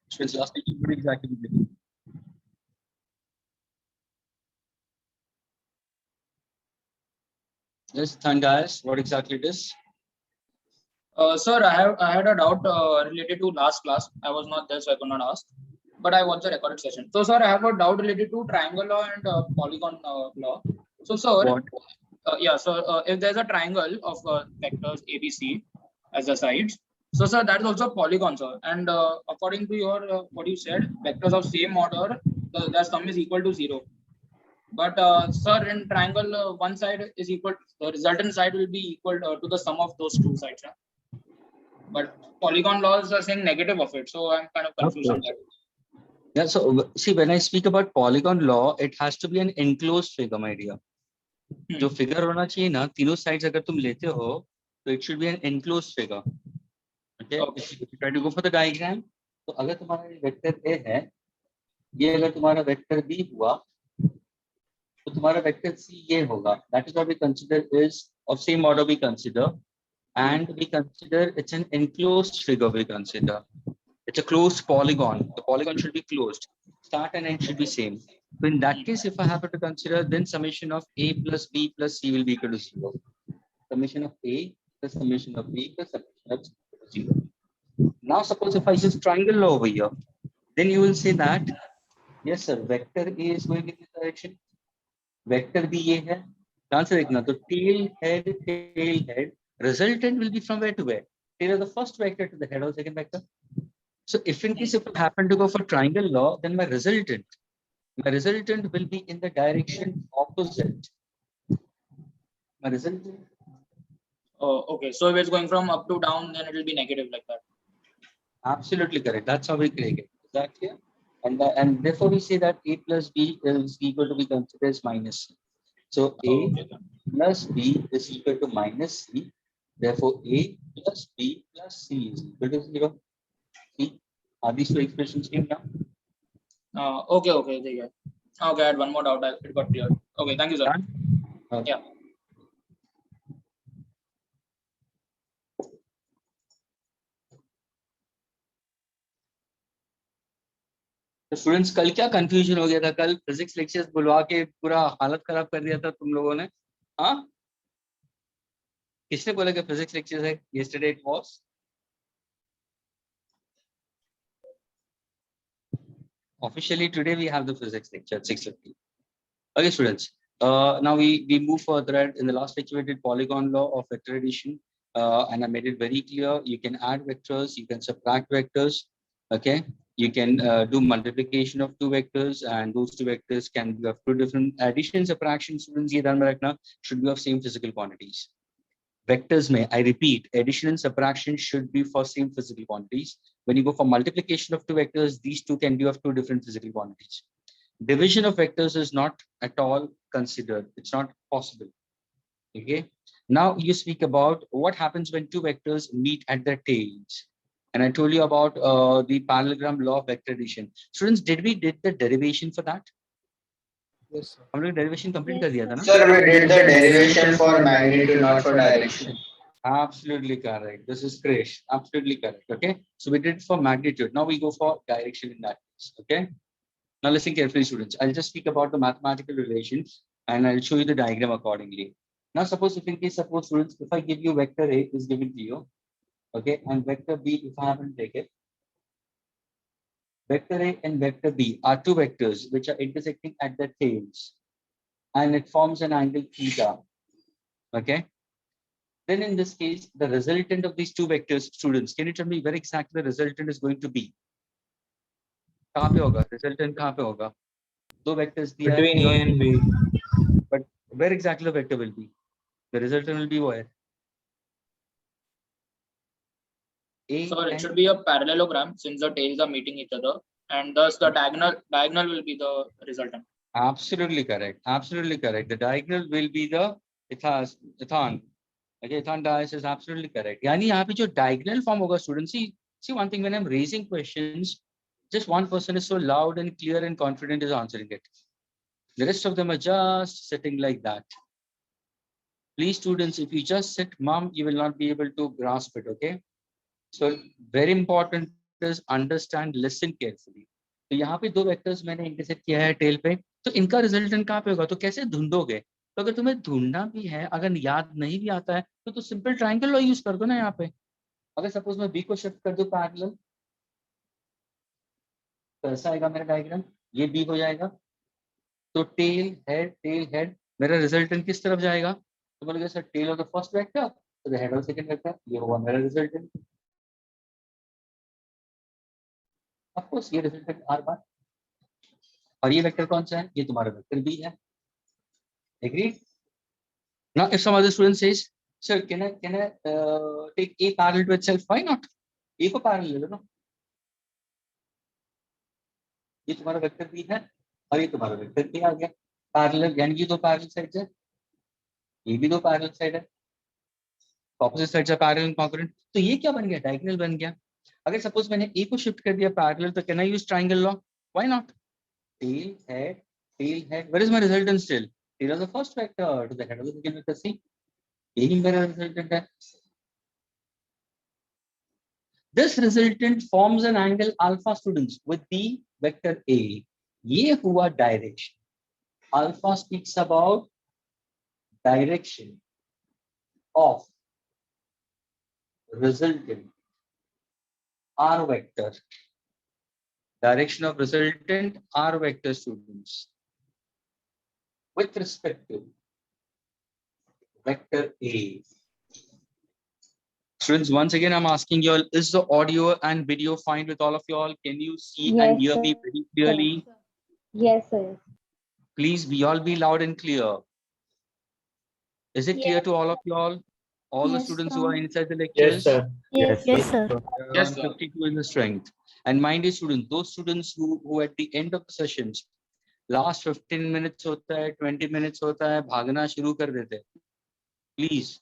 Students, last week what exactly we did? Yes, Thangas, what exactly it is? Sir, I had a doubt related to last class. I was not there, so I could not ask. But I watched the recorded session. So, sir, I have a doubt related to triangle law and polygon law. So, sir, What? yeah. So, if there's a triangle of vectors ABC as the sides, so sir, that is also a polygon, sir. And according to your what you said, vectors of same order, the sum is equal to 0. But sir, in triangle, one side is equal. The resultant side will be equal to the sum of those two sides. Huh? But polygon laws are saying negative of it, so I'm kind of confused on that. Yeah, so see, when I speak about polygon law, it has to be an enclosed figure, my dear. जो figure होना चाहिए ना, तीनों sides अगर तुम लेते हो, तो it should be an enclosed figure. Okay? If you try to go for the diagram, तो अगर तुम्हारा वेक्टर A है, ये अगर तुम्हारा वेक्टर B हुआ, तो तुम्हारा वेक्टर C ये होगा. That is what we consider is of same order we consider, and we consider it's an enclosed figure we consider. It's a closed polygon. The polygon should be closed. Start and end should be same. So in that case, if I have to consider, then summation of A plus B plus C will be equal to 0. Summation of A plus summation of B plus summation of C equal to 0. Now suppose if I use triangle law over here, then you will say that, yes sir, vector A is going in this direction. Vector B A है. Answer देखना, तो tail head, resultant will be from where to where? Tail of the first vector to the head of the second vector. So if in case if I happen to go for triangle law, then my resultant will be in the direction opposite. My resultant. Oh, okay. So if it's going from up to down, then it will be negative like that. Absolutely correct. That's how we create it. Is that clear? And therefore we say that A plus B is equal to be considered as minus C. So A plus B is equal to minus C. Therefore A plus B plus C is equal to 0. See, are these two expressions came now? Okay, there you go. Okay, I had one more doubt. It got clear. Okay, thank you, sir. Yeah. तो students कल क्या confusion हो गया था? कल physics lectures बुलवा के पूरा हालत खराब कर दिया था तुम लोगों ने. हाँ, किसने बोला कि फिजिक्स लेक्चर्स है? Yesterday it was. Officially today we have the physics lecture at 6:50. Okay, students. Now we move further. In the last lecture we did polygon law of vector addition, and I made it very clear. You can add vectors, you can subtract vectors. Okay, you can do multiplication of two vectors, and those two vectors can be of two different addition, subtraction. Students, ये ध्यान में रखना, should be of same physical quantities. Vectors may, I repeat, addition and subtraction should be for same physical quantities. When you go for multiplication of two vectors, these two can be of two different physical quantities. Division of vectors is not at all considered. It's not possible. Okay. Now you speak about what happens when two vectors meet at their tails. And I told you about the parallelogram law of vector addition. Students, did we did the derivation for that? Yes, sir. हमने derivation complete कर दिया था ना? Sir, we did the derivation for magnitude, not for direction. Absolutely correct. This is Krish. Absolutely correct. Okay. So we did for magnitude. Now we go for direction in that case. Okay. Now listen carefully, students. I'll just speak about the mathematical relations and I'll show you the diagram accordingly. Now suppose suppose students, if I give you vector A is given to you, okay, and vector B if I haven't taken it, vector A and vector B are two vectors which are intersecting at their tails and it forms an angle theta. Okay. Then in this case, the resultant of these two vectors, students, can you tell me where exactly the resultant is going to be? कहाँ पे होगा? Resultant कहाँ पे होगा? दो vectors दिया है. Between A and B. But where exactly the vector will be? The resultant will be where? A. So it should be a parallelogram since the tails are meeting each other, and thus the diagonal will be the resultant. Absolutely correct. Absolutely correct. The diagonal will be the ethon. Okay, ethon dies is absolutely correct. यानी यहाँ पे जो diagonal form होगा, students, see one thing, when I'm raising questions, just one person is so loud and clear and confident is answering it. The rest of them are just sitting like that. Please, students, if you just sit mum, you will not be able to grasp it. Okay. So very important vectors, understand, listen carefully. तो यहाँ पे 2 vectors मैंने intersect किया है tell पे, तो इनका resultant कहाँ पे होगा, तो कैसे ढूंढोगे? तो अगर तुम्हें ढूंढना भी है, अगर याद नहीं भी आता है, तो सिंपल ट्रायंगल लॉ यूज कर दो ना यहाँ पे। अगर सपोज मैं बी को शिफ्ट कर दूं पैरेलल, तो ऐसा आएगा मेरा डायग्राम, ये बी हो जाएगा। तो टेल हेड मेरा रिजल्टेंट किस तरफ जाएगा? तो बोलोगे sir tail of the first vector to the head of second vector, ये होगा मेरा रिजल्टेंट। ऑफ कोर्स ये रिजल्टेंट आर बार, और ये वेक्टर कौन सा है? ये तुम्हारा वेक्टर बी है। Agree? Now if some other student says sir can I take A parallel to itself, why not? A को पैरेलल ले लो ना, ये तुम्हारा वेक्टर बी है और ये तुम्हारा वेक्टर बी आ गया पैरेलल, यानी कि 2 पैरेलल साइड्स है, ये भी 2 पैरेलल साइड है, opposite sides are parallel and congruent. तो ये क्या बन गया? डायगोनल बन गया। अगर सपोज मैंने ए को शिफ्ट कर दिया पैरेलल, तो can I use triangle law? Why not? Tail head, where is my resultant still? Tail of the first vector to the head of the second vector, see यही मेरा रिजल्टेंट है। This resultant forms an angle alpha students with the vector A. ये हुआ direction. Alpha speaks about direction of resultant R vector, direction of resultant R vector students with respect to vector A. Students, once again, I'm asking you all, is the audio and video fine with all of you all? Can you see and Yes, hear sir. me very clearly? Yes, sir. Please be all be loud and clear. Is it clear to all of you all? All the Yes, students sir. who are inside the Yes, lectures? sir. Yes, Yes, sir. Yes, Around sir. 52 in the strength. And mind you, students, those students who at the end of the sessions, last 15 minutes होता है, 20 minutes होता है, भागना शुरू कर देते हैं। Please,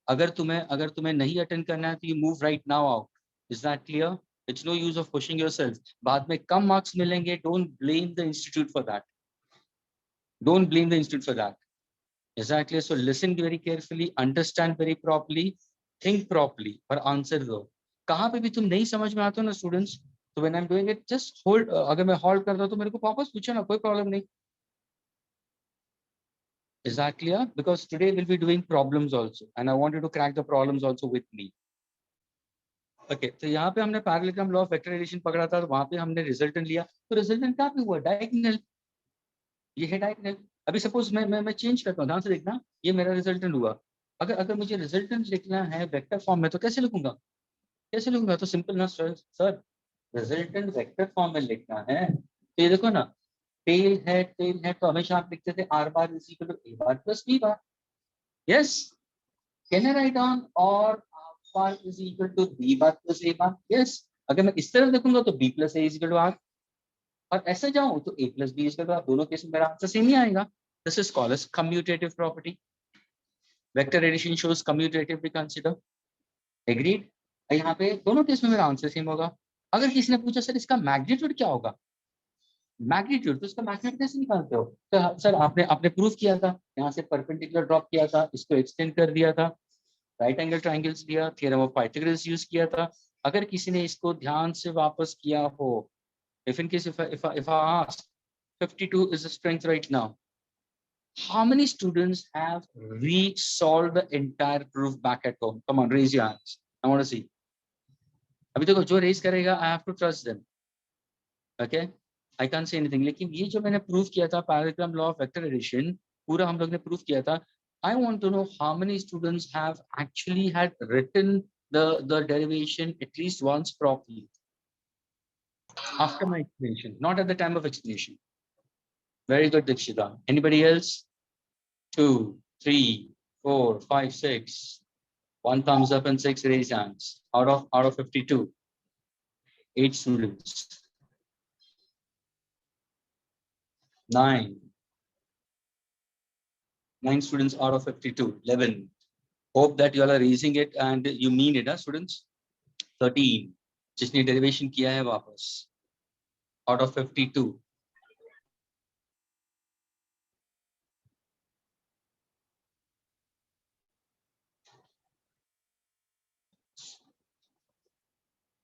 अगर तुम्हें नहीं अटेंड करना है, तो you move right now out. Is that clear? It's no use of pushing yourself. बाद में कम marks मिलेंगे. Don't blame the institute for that. Don't blame the institute for that. Exactly. So listen very carefully, understand very properly, think properly, और answer दो। कहाँ पे भी तुम नहीं समझ में आते हो ना students, तो when I'm doing it, just hold. अगर मैं hold करता हूँ तो मेरे को वापस पूछो ना, कोई problem नहीं। Is that clear? Because today we'll be doing problems also, and I want you to crack the problems also with me. Okay, तो यहाँ पे हमने parallelogram law of vector addition पकड़ा था, तो वहाँ पे हमने रिजल्टेंट लिया, तो रिजल्टेंट क्या हुआ? डायगोनल। ये है डायगोनल। अभी सपोज मैं चेंज करता हूँ, ध्यान से देखना, ये मेरा रिजल्टेंट हुआ। अगर मुझे रिजल्टेंट लिखना है वेक्टर फॉर्म में, तो कैसे लिखूंगा? तो सिंपल ना सर, रिजल्टेंट वेक्टर फॉर्म में लिखना है, तो ये देखो ना, टेल है तो हमेशा आप लिखते थे R bar is equal to A bar plus B bar. Yes, can I write down और R bar is equal to B bar plus A bar? Yes. अगर मैं इस तरफ देखूंगा तो B plus A is equal to R, और ऐसे जाऊं तो A plus B is equal to R. दोनों केस में मेरा आंसर सेम ही आएगा। This is called as commutative property. Vector addition shows commutative भी कंसीडर। एग्रीड? यहाँ पे दोनों केस में मेरा आंसर सेम होगा। अगर किसी ने पूछा सर इसका मैग्नीट्यूड क्या होगा, मैग्नीट्यूड, तो इसका मैग्नीट्यूड कैसे निकालते हो? तो सर आपने प्रूफ किया था, यहाँ से परपेंडिकुलर ड्रॉप किया था, इसको एक्सटेंड कर दिया था, राइट एंगल ट्रायंगल्स लिया, थ्योरम ऑफ पाइथागोरस यूज किया था। अगर किसी ने इसको ध्यान से वापस किया हो, if in case if I ask 52 is the strength right now, how many students have re-solved the entire proof back at home? Come on, raise your hands. I want to see. अभी देखो, जो raise करेगा, I have to trust them. Okay? I can't say anything. लेकिन ये जो मैंने proof किया था, parallelogram law of vector addition, पूरा हम लोग ने प्रूफ किया था। I want to know how many students have actually had written the derivation at least once properly after my explanation, not at the time of explanation. Very good, Dikshita. Anybody else? 2, 3, 4, 5, 6. 1 thumbs up and 6 raised hands. Out of 52. 8 students. 9. 9 students out of 52. 11. Hope that you all are raising it and you mean it, students. 13. जिसने derivation किया है वापस. Out of 52.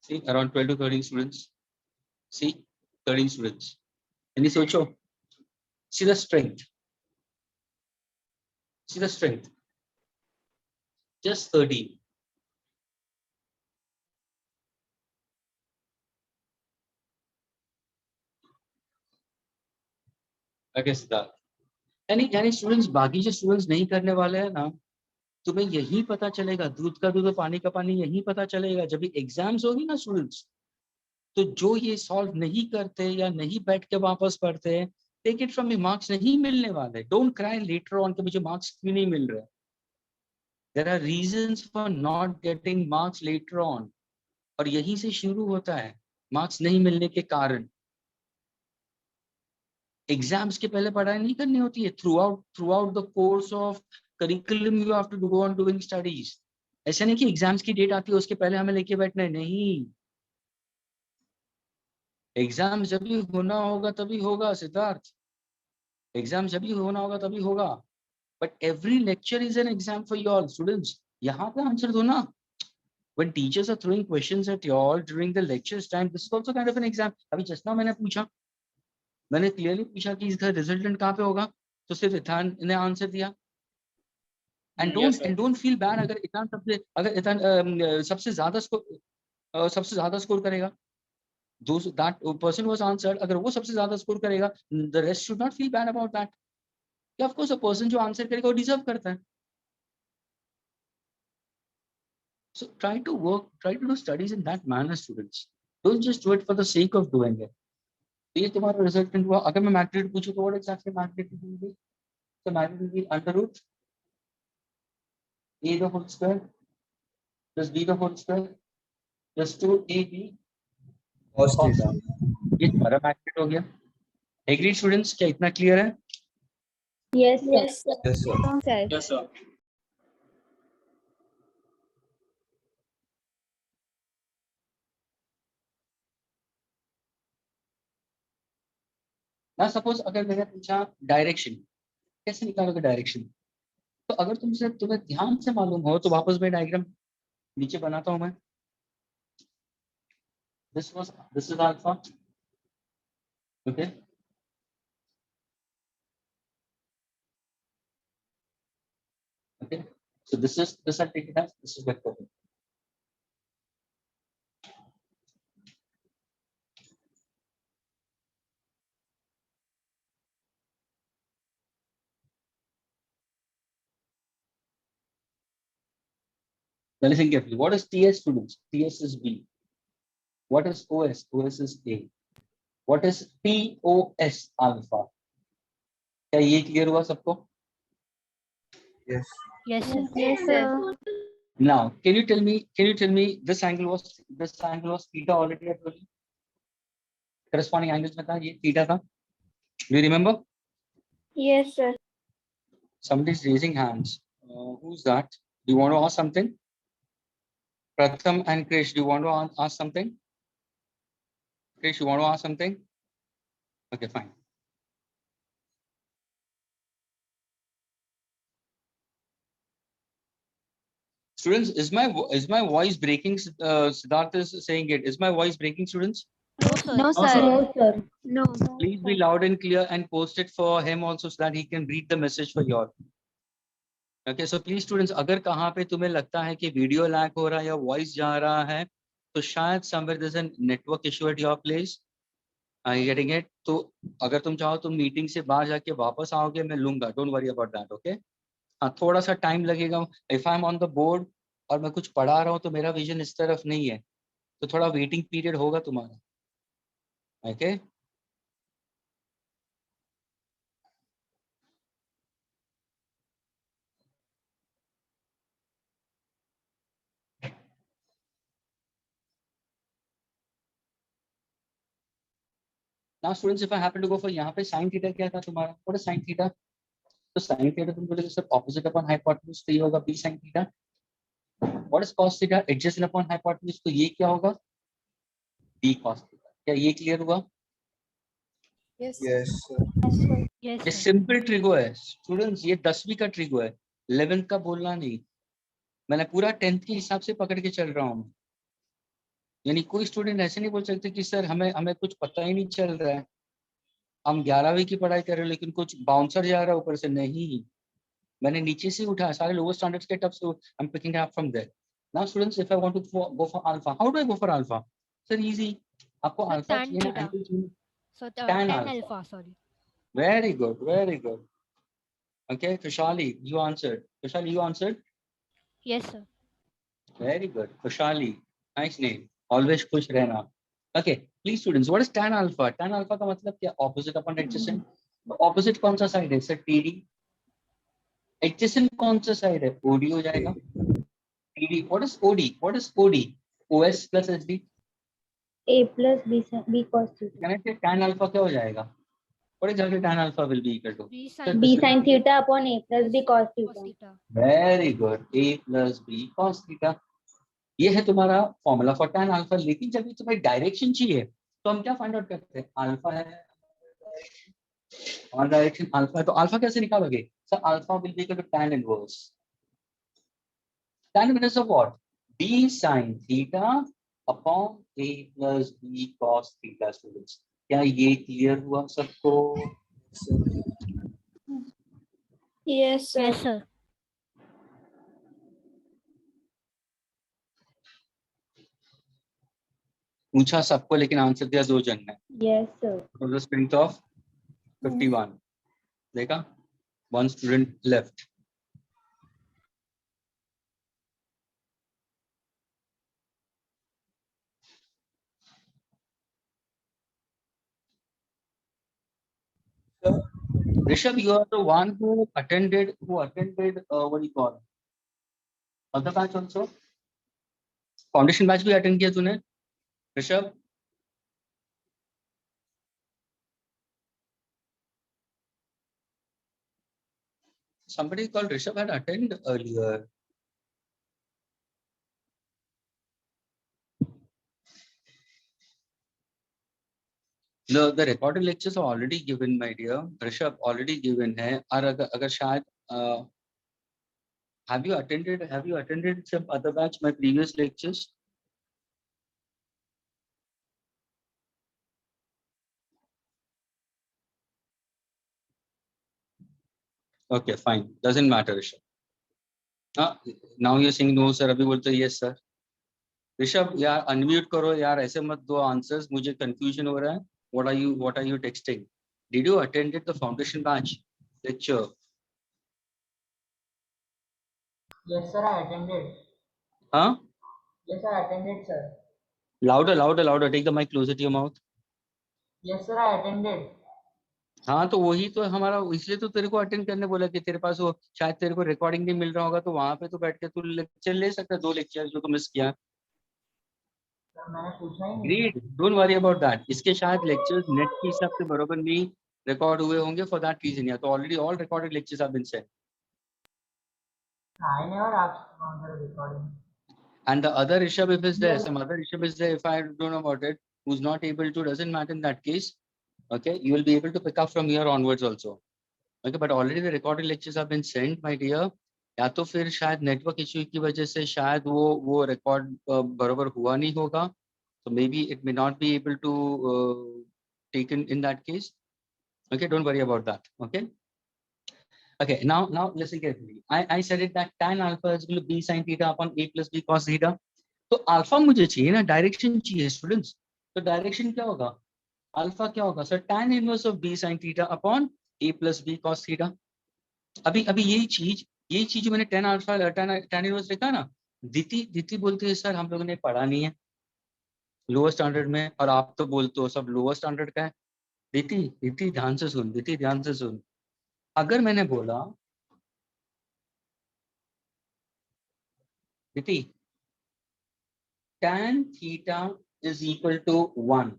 See, around 12 to 13 students. See, 13 students. Any socho? See the strength. See the strength. Just 13. I guess that. यानी students बाकी जो students नहीं करने वाले हैं ना, तुम्हें यही पता चलेगा, दूध का दूध और पानी का पानी यही पता चलेगा जब भी एग्जाम्स होगी ना स्टूडेंट्स। तो जो ये सॉल्व नहीं करते या नहीं बैठ के वापस पढ़ते, take it from me, marks नहीं मिलने वाले। डोंट क्राई लेटर ऑन कि मुझे मार्क्स क्यों नहीं मिल रहे। There are reasons for not getting marks later on, और यहीं से शुरू होता है मार्क्स नहीं मिलने के कारण। एग्जाम्स के पहले पढ़ाई नहीं करनी होती है। Throughout the course of curriculum you have to go on doing studies. ऐसा नहीं कि एग्जाम्स की डेट आती है उसके पहले हमें लेके बैठना है, नहीं। एग्जाम जब भी होना होगा तभी होगा सिद्धार्थ, एग्जाम जब भी होना होगा तभी होगा। But every lecture is an exam for your students. यहाँ पे आंसर दो ना। When teachers are throwing questions at you all during the lectures time, this is also kind of an exam. अभी just now मैंने पूछा, मैंने clearly पूछा कि इसका रिजल्टेंट कहाँ पे होगा, तो सिर्फ इथान ने आंसर दिया। एंड डोंट फील बैड अगर इथान सबसे ज्यादा स्कोर करेगा, that person was answered, अगर वो सबसे ज्यादा स्कोर करेगा, the rest should not feel bad about that. Yeah, of course a person जो आंसर करेगा वो डिजर्व करता है। So try to do studies in that manner, students. Don't just do it for the sake of doing it. ये तुम्हारा resultant हुआ, अगर मैं मैग्नीट्यूड पूछूं तो what exactly magnitude will be? So magnitude will be under root a the whole square plus b the whole square plus 2ab Cos cos। theta. ये तुम्हारा magnitude हो गया। एग्री स्टूडेंट्स, क्या इतना क्लियर है? Yes, Yes, sir. sir. Yes, sir. ना suppose अगर मैंने पूछा डायरेक्शन, कैसे निकालोगे डायरेक्शन, तो अगर तुम्हें ध्यान से मालूम हो तो वापस मैं डायग्राम नीचे बनाता हूं मैं। this is alpha, okay, okay, so this I'll take it as this is vector. Now listen carefully. What is TS, students? TS is B. What is OS? OS is A. What is POS alpha? क्या ये clear हुआ सबको? Yes. Yes, sir. Yes, sir. Now, can you tell me this angle was theta already I told you? Corresponding angles में था ये theta था. Do you remember? Yes, sir. Somebody is raising hands. Who's that? Do you want to ask something? Pratham and Krish, do you want to ask something? Krish, you want to ask something? Okay, fine. Students, is my voice breaking? Siddharth is saying it. Is my voice breaking, students? No, No, sir. sir. No, sir. No. Please be loud and clear and post it for him also so that he can read the message for you all. Okay, so please students, अगर कहाँ पे तुम्हें लगता है कि video lag हो रहा है या वॉइस जा रहा है, तो शायद somewhere there's a network issue at your place. Are you getting it? तो अगर तुम चाहो तो मीटिंग से बाहर जाके वापस आओगे, मैं लूंगा, don't worry about that, okay? हाँ, थोड़ा सा टाइम लगेगा। If I am on the board और मैं कुछ पढ़ा रहा हूँ तो मेरा विजन इस तरफ नहीं है, तो थोड़ा वेटिंग पीरियड होगा तुम्हारा, okay? Now students, if I happen to go for यहाँ पे sin theta क्या था तुम्हारा? What is sin theta? तो sin theta तुम बोलोगे सर opposite upon hypotenuse, तो ये होगा b sin theta. What is cos theta? Adjacent upon hypotenuse, तो ये क्या होगा? b cos theta. क्या ये क्लियर हुआ? Yes, sir. Yes, ये sir. सिंपल ट्रिगो है स्टूडेंट्स, ये 10वीं का ट्रिगो है, 11th का बोलना नहीं। मैंने पूरा 10th के हिसाब से पकड़ के चल रहा हूँ। यानी कोई स्टूडेंट ऐसे नहीं बोल सकते कि सर हमें हमें कुछ पता ही नहीं चल रहा है, हम 11वीं की पढ़ाई कर रहे हैं लेकिन कुछ बाउंसर जा रहा है ऊपर से। नहीं, मैंने नीचे से उठाया सारे लोअर स्टैंडर्ड्स के टफ से, I am picking up from there. Now students, if I want to go for alpha, how do I go for alpha? Sir easy, आपको Sir, अल्फा tan चाहिए ना, theta. एंगल चाहिए, So tan tan alpha. alpha, sorry. Very good, very good. Okay, Kushali, you answered. Kushali, you answered. Yes, sir. Very good. Kushali, nice name. Always खुश रहना. Okay, please students, what is tan alpha? Tan alpha का मतलब क्या? Opposite upon adjacent. Opposite कौन सा side है? Sir TD. Adjacent कौन सा side है? OD हो जाएगा. TD. What is OD? What is OD? OS plus SD. A plus B cos theta. Connected tan alpha क्या हो जाएगा? What exactly tan alpha will be equal to? B Sir, sin B this will sin be- theta upon A plus B cos cos theta. theta. Very good. A plus B cos theta. ये है तुम्हारा formula for tan alpha. लेकिन जब भी तुम्हें direction चाहिए तो हम क्या फाइंड आउट करते हैं? अल्फा है और डायरेक्शन अल्फा है, तो अल्फा कैसे निकालोगे? Sir alpha will be equal to tan inverse. tan inverse of what? b sin theta upon a plus b cos theta. Students, क्या ये क्लियर हुआ सबको? Yes, sir. Yes, sir. पूछा सबको लेकिन आंसर दिया 2 जन ने। Yes, sir. the strength of 51. देखा, 1 student left. Rishabh, you are the one who attended what do you call other batch also? Foundation batch भी attend किया तूने Rishabh? Somebody called Rishabh had attended earlier. The recorded lectures are already given, my dear. Rishabh already given है। और अगर शायद have you attended some other batch my previous lectures? Okay, fine, doesn't matter Rishabh. Now you're saying no sir, अभी बोलते yes sir. Rishabh यार unmute करो यार, ऐसे मत दो आंसर्स, मुझे कंफ्यूजन हो रहा है। what are you texting? Did you attended the foundation batch lecture? Yes, sir, I attended. Huh? Yes, I attended, sir. Louder, take the mic closer to your mouth. Yes, sir, I attended. हाँ तो वही तो हमारा, इसलिए तो तेरे को attend करने बोला कि तेरे पास वो शायद तेरे को रिकॉर्डिंग नहीं मिल रहा होगा, तो वहां पे तो बैठ के तू लेक्चर ले सकता है, 2 लेक्चर जो तू मिस किया। सर, मैंने पूछा ही नहीं। Great, don't worry about that. इसके शायद लेक्चर्स नेट के हिसाब से बरोबर नहीं रिकॉर्ड हुए होंगे, फॉर दैट रीजन। या तो already all recorded lectures have been sent. I never asked for the recording. And the other Rishabh, if is there, some other Rishabh is there, if I don't know about it, who's not able to, doesn't matter in that case. Okay, you will be able to pick up from here onwards also. Okay, but already the recorded lectures have been sent, my dear. या तो फिर शायद network issue की वजह से शायद वो record बरोबर हुआ नहीं होगा, so maybe it may not be able to taken in that case. Okay, don't worry about that. Okay, now listen carefully. I said it that tan alpha is equal to b sin theta upon a plus b cos theta. तो alpha मुझे चाहिए ना, direction चाहिए students. तो direction क्या होगा? Alpha क्या होगा sir? tan inverse of b sin theta upon a plus b cos theta. अभी यही चीज मैंने tan अल्फा tan इनवर्स लिखा ना। दीति बोलती है सर हम लोगों ने पढ़ा नहीं है लोअर स्टैंडर्ड में, और आप तो बोलते हो सब लोअर स्टैंडर्ड का है। दीति ध्यान से सुन। अगर मैंने बोला दीति tan theta is equal to 1.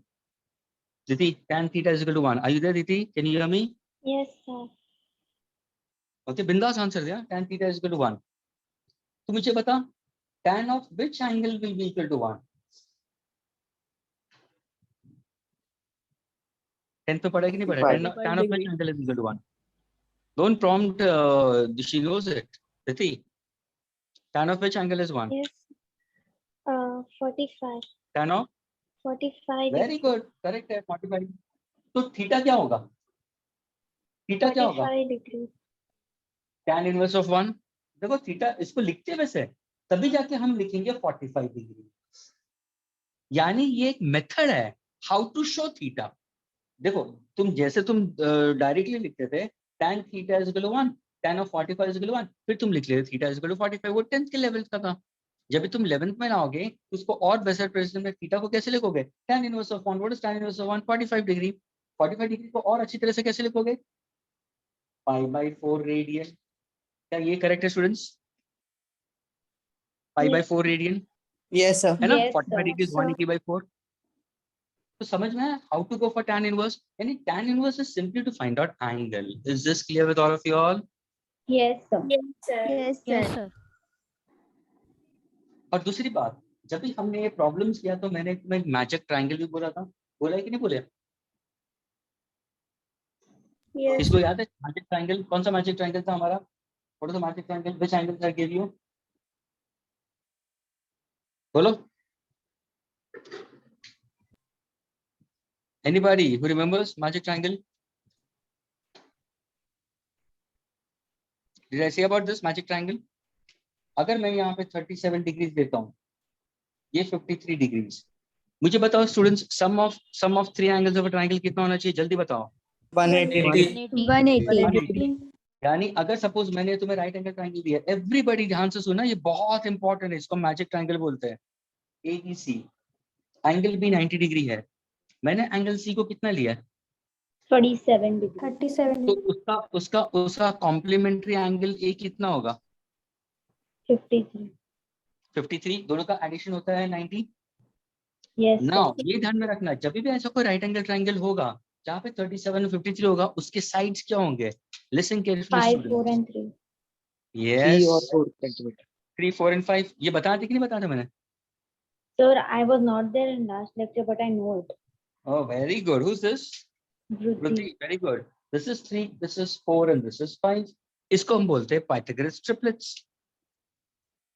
Diti, tan theta is equal to 1. Are you there, Diti? Can you hear me? Yes, sir. Okay, bindas answer दिया, tan theta is equal to 1. तो मुझे बता, tan of which angle will be equal to 1? 10th में पढ़ा कि नहीं पढ़ा? Tan of which angle is equal to 1? Don't prompt, she knows it. Diti, tan of which angle is 1? Yes. 45. tan of 45 very good, correct है 45। तो theta क्या होगा? Theta क्या होगा? 45 degree. tan inverse of 1। देखो थीटा इसको लिखते हैं वैसे, तभी जाके हम लिखेंगे 45 डिग्री। यानी ये एक मेथड है हाउ टू शो थीटा। देखो तुम जैसे तुम डायरेक्टली लिखते थे tan theta is equal to 1, tan of 45 is equal to 1, फिर तुम लिख लेते थीटा इज इक्वल टू 45, वो 10th के लेवल का था। जब भी तुम 11th में आओगे तो उसको और बेहतर प्रेसिडेंट में थीटा को कैसे लिखोगे? tan inverse of 1, what is tan inverse of 1? 45 degree. 45 degree को और अच्छी तरह से कैसे लिखोगे? Pi by 4 radian. क्या ये करेक्ट है students? Pi by 4 radian Yes, sir. है ना? Yes, 45 degree sir. 180/4। तो समझ में आया how to go for tan inverse? यानी tan inverse is simply to find out angle. Is this clear with all of you all? Yes, sir. Yes, sir. और दूसरी बात, जब भी हमने ये प्रॉब्लम्स किया तो मैंने तुम्हें मैजिक ट्रायंगल भी बोला था, बोला है कि नहीं बोले? Yes. इसको याद है मैजिक ट्रायंगल? कौन सा मैजिक ट्रायंगल था हमारा? What is the magic triangle? Which angle I give you? बोलो। Anybody who remembers magic triangle? Did I say about this magic triangle? अगर मैं यहाँ पे 37 डिग्रीज देता हूँ, ये 53 डिग्रीज, मुझे बताओ students sum of 3 angles of a triangle कितना होना चाहिए? जल्दी बताओ। 180. 180. यानी अगर सपोज मैंने तुम्हें राइट एंगल ट्रायंगल दिया, एवरीबॉडी ध्यान से सुना, ये बहुत इंपॉर्टेंट है, इसको मैजिक ट्रायंगल बोलते हैं। ABC, एंगल B 90 डिग्री है, मैंने एंगल C को कितना लिया? 37 degree. 37. तो उसका कॉम्प्लीमेंट्री एंगल A कितना होगा? 53. 53, दोनों का एडिशन होता है 90। Yes, now sir. ये ध्यान में रखना, जब भी ऐसा कोई राइट एंगल ट्रायंगल होगा जहाँ पे 37 और 53 होगा, उसके साइड्स क्या होंगे? Listen carefully 5, 4 students. and 3. 3 yes, or 4 centimeter. 3, 4 and 5। ये बताया था कि नहीं बताया था मैंने? Sir, I was not there in last lecture, but I know it. Oh, very good. Who's this? Vruti. Ruti, very good. This is 3, this is 4 and this is 5. इसको हम बोलते हैं पाइथागोरस ट्रिपलेट्स।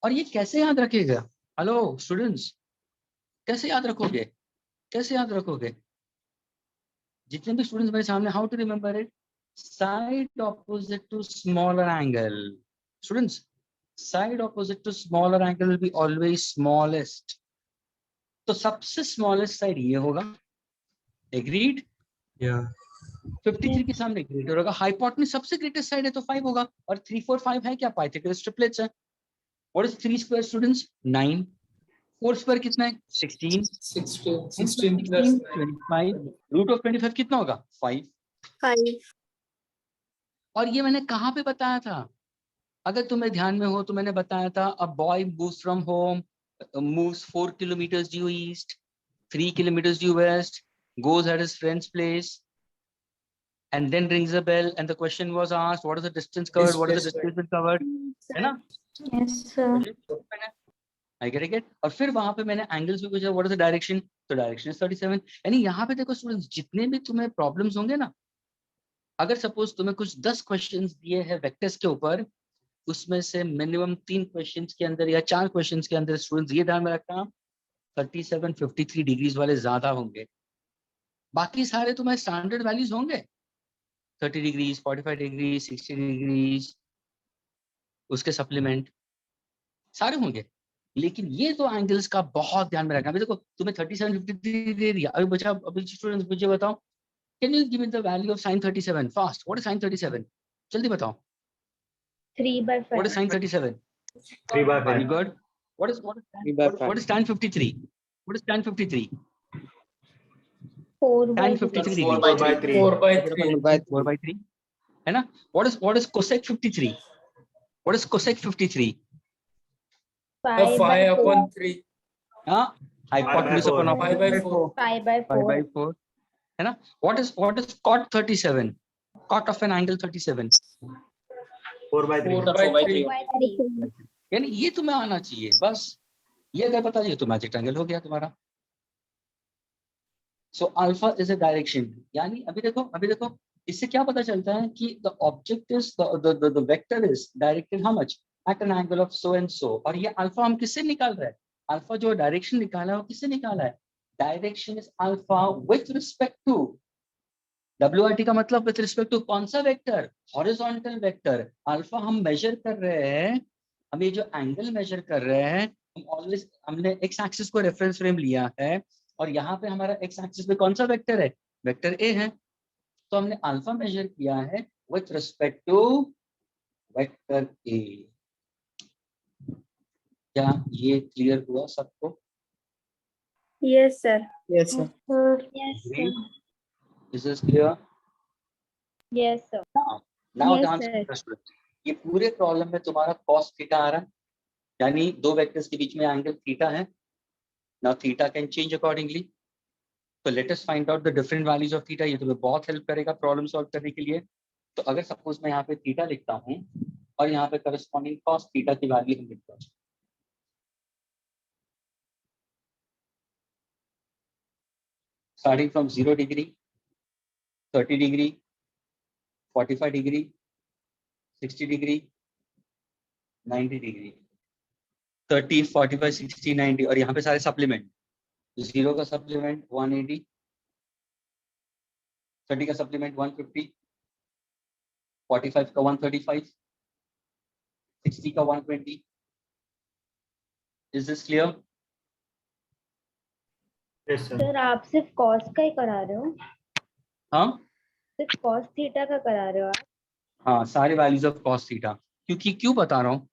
और ये कैसे याद रखेगा? हेलो स्टूडेंट्स, कैसे याद रखोगे? कैसे याद रखोगे? जितने भी स्टूडेंट्स मेरे सामने, how to remember it? Side opposite to smaller angle. Students, side opposite to smaller angle will be always smallest. तो सबसे स्मॉलेस्ट साइड ये होगा, एग्रीड? Yeah. 53 के सामने ग्रेटर होगा। हाइपोटेन्यूज सबसे ग्रेटेस्ट साइड है तो 5 होगा, और 3, 4, 5 है क्या? पाइथागोरस ट्रिपलेट्स है। What is 3 square students? 9। 4 square कितना है? 16। 16 plus 25। रूट ऑफ 25 कितना होगा? 5। 5. और ये मैंने कहाँ पे बताया था? अगर तुम्हें ध्यान में हो तो मैंने बताया था, a boy moves from home, moves 4 kilometres due east, 3 kilometres due west, goes at his friend's place, and then rings a bell, and the question was asked, what is the distance covered? What is the distance been covered? है ना? Yes, sir. I get it. और फिर वहां पे मैंने angles भी पूछा, what is the direction? तो डायरेक्शन इज 37। यानी यहाँ पे देखो स्टूडेंट्स, जितने भी तुम्हें प्रॉब्लम्स होंगे ना, अगर सपोज तुम्हें कुछ 10 क्वेश्चंस दिए हैं वेक्टर्स के ऊपर, उसमें से मिनिमम 3 क्वेश्चंस के अंदर या 4 क्वेश्चंस के अंदर स्टूडेंट्स ये ध्यान में रखना, 37, 53 डिग्रीज वाले ज्यादा होंगे। बाकी सारे तुम्हारे स्टैंडर्ड वैल्यूज होंगे, 30 डिग्रीज, 45 डिग्रीज, 60 डिग्रीज, उसके सप्लीमेंट सारे होंगे। लेकिन ये दो एंगल्स का बहुत ध्यान में रखना। अभी देखो तुम्हें 37, 53 दे दिया, अभी बचा, अभी स्टूडेंट्स मुझे बताओ, can you give me the value of sin 37 fast? What is sin 37? जल्दी बताओ। 3 by 5. What is sin 37? 3 by 5. Very good. What is 3 by 5. what is tan 53? What is tan 53? 4 by tan 3. 53 4 degrees. by 3. 4 by 3. 4 by 3. 4 by 3 है ना? What is cosec 53? What is cosec 53? 5 by 5 4. upon 3. हाँ, hypotenuse upon 5 by opposite. 4. 5 by 5 by 4. 4 है ना? What is cot 37? Cot of an angle 37 4 by 3. 4 by 3. 2 by 3. यानी ये तुम्हें आना चाहिए बस। ये अगर पता चले तो मैजिक ट्रायंगल हो गया तुम्हारा। So alpha is a direction. यानी अभी देखो इससे क्या पता चलता है कि the object is the vector is directed how much at an angle of so and so. और ये अल्फा हम किससे निकाल रहे हैं? अल्फा जो डायरेक्शन निकाला है वो किससे निकाला है? Direction is alpha with respect to, WRT का मतलब विथ रिस्पेक्ट टू कौन सा वेक्टर? Horizontal vector. अल्फा हम मेजर कर रहे हैं, हम ये जो एंगल मेजर कर रहे हैं, हम ऑलवेज हमने एक्स एक्सिस को रेफरेंस फ्रेम लिया है और यहाँ पे हमारा एक्स एक्सिस पे कौन सा वेक्टर है? वेक्टर ए है। तो हमने अल्फा मेजर किया है with respect to vector A. क्या ये क्लियर हुआ सबको? Yes, sir. Yes, sir. Yes, sir. Great. Is this clear? Yes, sir. Now Yes, the answer sir. is question. ये पूरे प्रॉब्लम में तुम्हारा cos थीटा आ रहा है, यानी दो वेक्टर्स के बीच में एंगल थीटा है। Now theta can change accordingly. So let us find out the different values of theta. ये तुम्हें बहुत हेल्प करेगा प्रॉब्लम सॉल्व करने के लिए। तो अगर सपोज मैं यहाँ पे थीटा लिखता हूँ और यहाँ पे करस्पॉन्डिंग cos थीटा की वैल्यू हम लिखते हैं, starting from 0 degree, 30 degree, 45 degree, 60 degree, 90 degree, 30, 45, 60, 90 और यहाँ पे सारे सप्लीमेंट। 0 का सप्लीमेंट 180, 30 का सप्लीमेंट 150, 45 का 135, 60 का 120। Is this clear? Yes, sir. Sir आप सिर्फ कॉस का ही करा रहे हो? हाँ सिर्फ कॉस थीटा का करा रहे हो आप? हाँ, सारे वैल्यूज ऑफ cos थीटा। क्योंकि क्यों बता रहा हूँ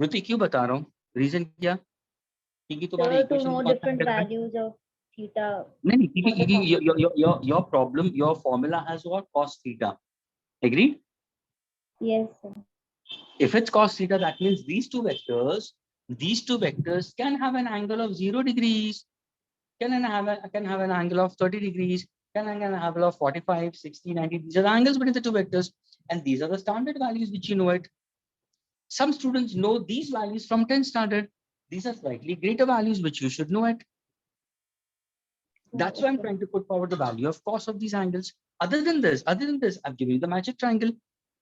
रुति, क्यों बता रहा हूँ? रीजन क्या? क्योंकि तुम्हारे Sir, to equation know different values of theta. नहीं, क्योंकि your problem, your formula has what? Cos theta. Agreed? Yes, sir. If it's cos theta, that means these two vectors can have an angle of 0 degrees, can have an angle of 30 degrees, can have an angle of 45, 60, 90. These are the angles between the two vectors, and these are the standard values which you know it. Some students know these values from 10th standard. These are slightly greater values which you should know it. That's why I'm trying to put forward the value of cos of these angles. Other than this, I've given you the magic triangle.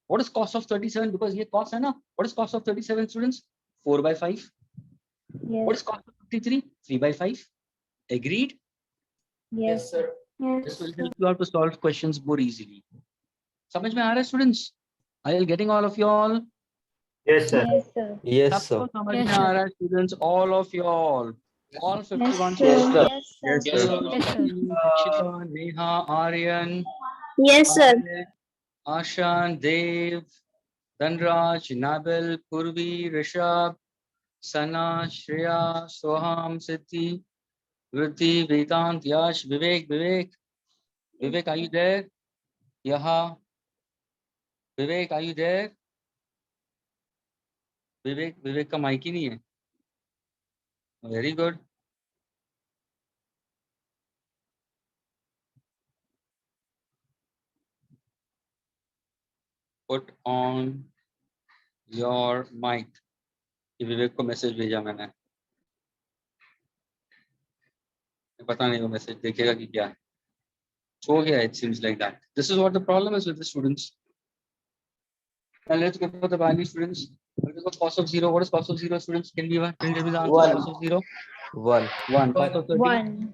What is cos of 37? Because ये cos है ना. What is cos of 37, students? 4 by 5. Yes. What is cos of 53? 3 by 5. Agreed? Yes, sir. This will help you out to solve questions more easily. समझ में आ रहा है, students? Are you getting all of you all? Yes, sir. Yes, sir. Yes, sir. सबको समझ Yes, में sir. आ रहा है, students? All of you all. All 51 sir. Yes, sir. Yes, sir. Yes, sir. Akshita, Neha, Aryan, Yes, sir. Ashan, Dev, Dhanraj, Nabil, Purvi, Rishabh, Sana, Shreya, Soham, Siddhi, Vritti, Vedant, Yash, Vivek, are you there? Yaha, Vivek, are you there? Vivek का mic ही नहीं है. Very good. Put on your mic. ये विवेक को message भेजा मैंने. पता नहीं वो मैसेज देखेगा कि क्या है. So yeah, it seems like that. This is what the problem is with the students. Now let's go for the value, students. What is the cos of 0? What is cos of 0, students? Can give me the answer? One. Cos of 0? 1. 1. Cos of 30? 1.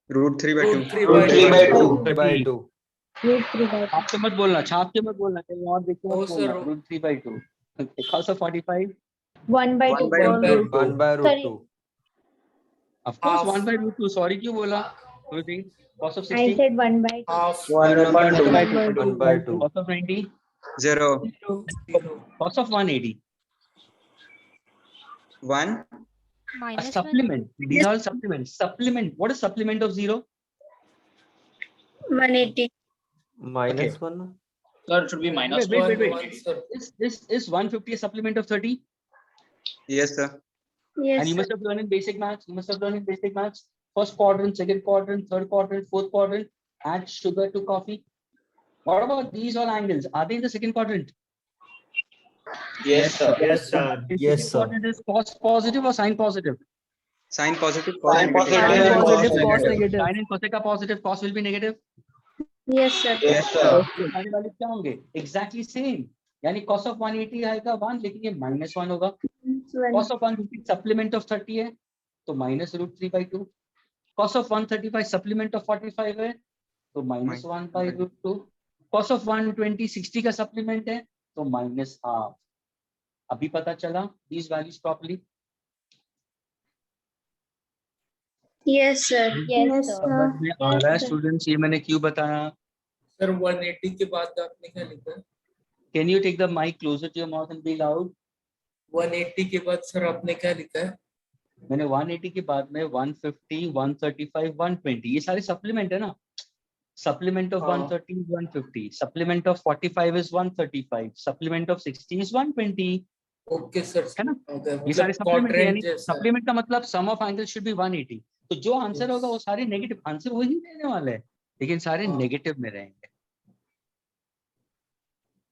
Root 3 by 2. Root 3 Root 3 by 2. 3 by 2. Root 3 by 2. छाप के मत बोलना, कहीं और देख के Oh, मत sir. बोलना. Root 3 by 2. Cos of 45? 1 by 2. 1 by root Sorry. 2. Of course, Half. 1 by root 2. Sorry, क्यों बोला? Ruti? Cos of I 60? said 1 by 2. Half. 1 by 2. 1 by 2. Cos of 90? 0. Cos of 180? 1. A supplement. These are all supplements. Supplement. What is supplement of 0? 180. Minus 1. Sir, it should be minus Wait. 1. Sir. Is 150 a supplement of 30? Yes, sir. Yes, And you must have learned in basic maths. First quadrant, second quadrant, third quadrant, fourth quadrant. Add sugar to coffee. What about these all angles? Are they in the second quadrant? Yes, sir. Yes, sir. Is Yes, second sir. quadrant is cos positive or sin positive? Sign positive. Sign Cos positive. negative. Sign Cos positive. Cos negative. negative. Sin and cosec are positive. Cos will be negative. yes, sir. Yes, sir. सारे वाले क्या होंगे? Exactly same. यानी cos of 180 आएगा 1, लेकिन ये -1 होगा. It's one. Cos of 150 supplement of 30 है. तो -√3/2. cos of 135 सप्लीमेंट ऑफ 45 है तो -1/√2. cos of 120 60 का सप्लीमेंट है तो -1/2. अभी पता चला these values properly. Yes, sir. Yes, sir. समझ में आ रहा है sir. स्टूडेंट्स? ये मैंने क्यों बताया? सर 180 के बाद आपने क्या लिखा? Can you take the mic closer to your mouth and be loud? 180 के बाद सर आपने क्या लिखा है? मैंने 180 के बाद में 150 135 120 ये सारे सप्लीमेंट है ना. Supplement of हाँ. 130 is 150. Supplement of 45 is 135. Supplement of 60 is 120. Okay sir. है ना? ओके, ये सारे मतलब सप्लीमेंट quadrant यानी जैसा है. सप्लीमेंट का मतलब सम ऑफ एंगल शुड बी 180. तो जो आंसर Yes. होगा वो सारे नेगेटिव आंसर वही देने वाले हैं लेकिन सारे हाँ. नेगेटिव में रहेंगे.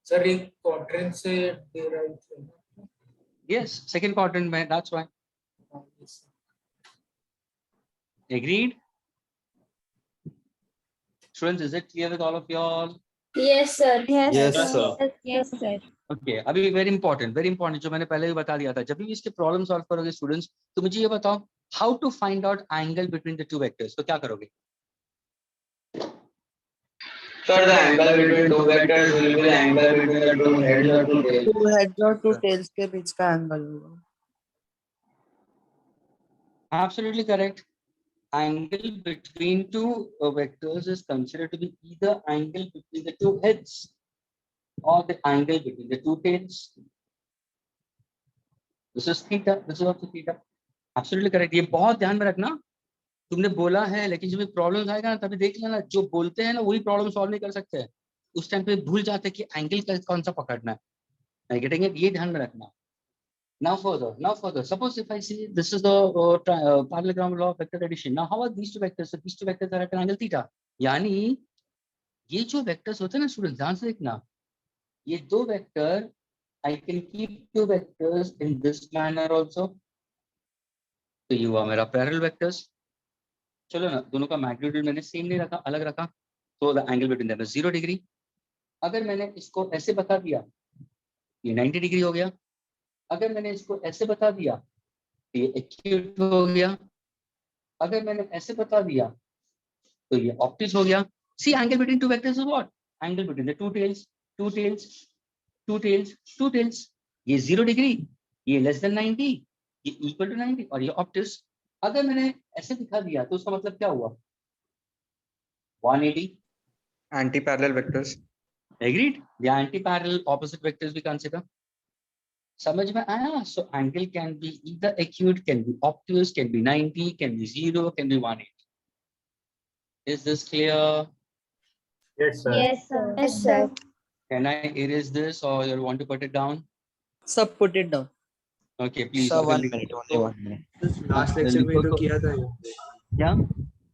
सर एक क्वाड्रेंट से डिराइव है. यस सेकंड क्वाड्रेंट में. That's why. हाँ, yes. Agreed? Students, is it clear with all of you all? Yes, sir. Yes, Yes, sir. sir. Yes, sir. Okay. अभी वेरी इंपॉर्टेंट जो मैंने पहले भी बता दिया था. जब भी इसके प्रॉब्लम सॉल्व करोगे स्टूडेंट्स तो मुझे ये बताओ how to find out angle between the two vectors. तो क्या करोगे? Sir, the angle between two vectors will be the angle between the two heads or two tails. Two heads और two tails के बीच का एंगल होगा. Absolutely correct. Angle between two vectors is considered to be either angle between the two heads or the angle between the two tails. This is theta. This is also theta. Absolutely correct. ये बहुत ध्यान में रखना. तुमने बोला है लेकिन जब प्रॉब्लम्स आएगा ना तभी देख लेना. जो बोलते हैं ना वही प्रॉब्लम सॉल्व नहीं कर सकते. उस टाइम पे भूल जाते हैं कि एंगल कौन सा पकड़ना है. Getting it? ये ध्यान में रखना. Now further. Suppose if I see this is the parallelogram law of vector addition. Now how are these two vectors? So these two vectors are at an angle theta. यानी ये जो vectors होते हैं ना स्टूडेंट ध्यान से देखना. ये दो vector I can keep two vectors in this manner also. तो ये हुआ मेरा parallel vectors. चलो ना दोनों का magnitude मैंने सेम नहीं रखा अलग रखा तो the angle between them is 0 degree. अगर मैंने इसको ऐसे बता दिया ये 90 डिग्री हो गया. अगर मैंने इसको ऐसे बता दिया तो ये एक्यूट हो गया. अगर मैंने ऐसे बता दिया तो ये ऑप्टिस हो गया. See angle between two vectors is what? Angle between the two tails. ये 0 डिग्री, ये लेस देन 90, ये इक्वल टू 90 और ये ऑप्टिस. अगर मैंने ऐसे दिखा दिया तो उसका मतलब क्या हुआ? 180. Anti-parallel vectors. Agreed? The anti parallel opposite vectors भी कंसीडर. समझ में आया? So angle can be either acute, can be obtuse, can be 90, can be 0, can be 180. Is this clear? Yes, sir. Yes, sir. Yes, sir. Can I erase this or you want to put it down? सब put it down. Okay, please. Sir, अगर 1 लिखो minute, तो- only 1 minute. Last lecture में लिखो तो तो- किया था क्या?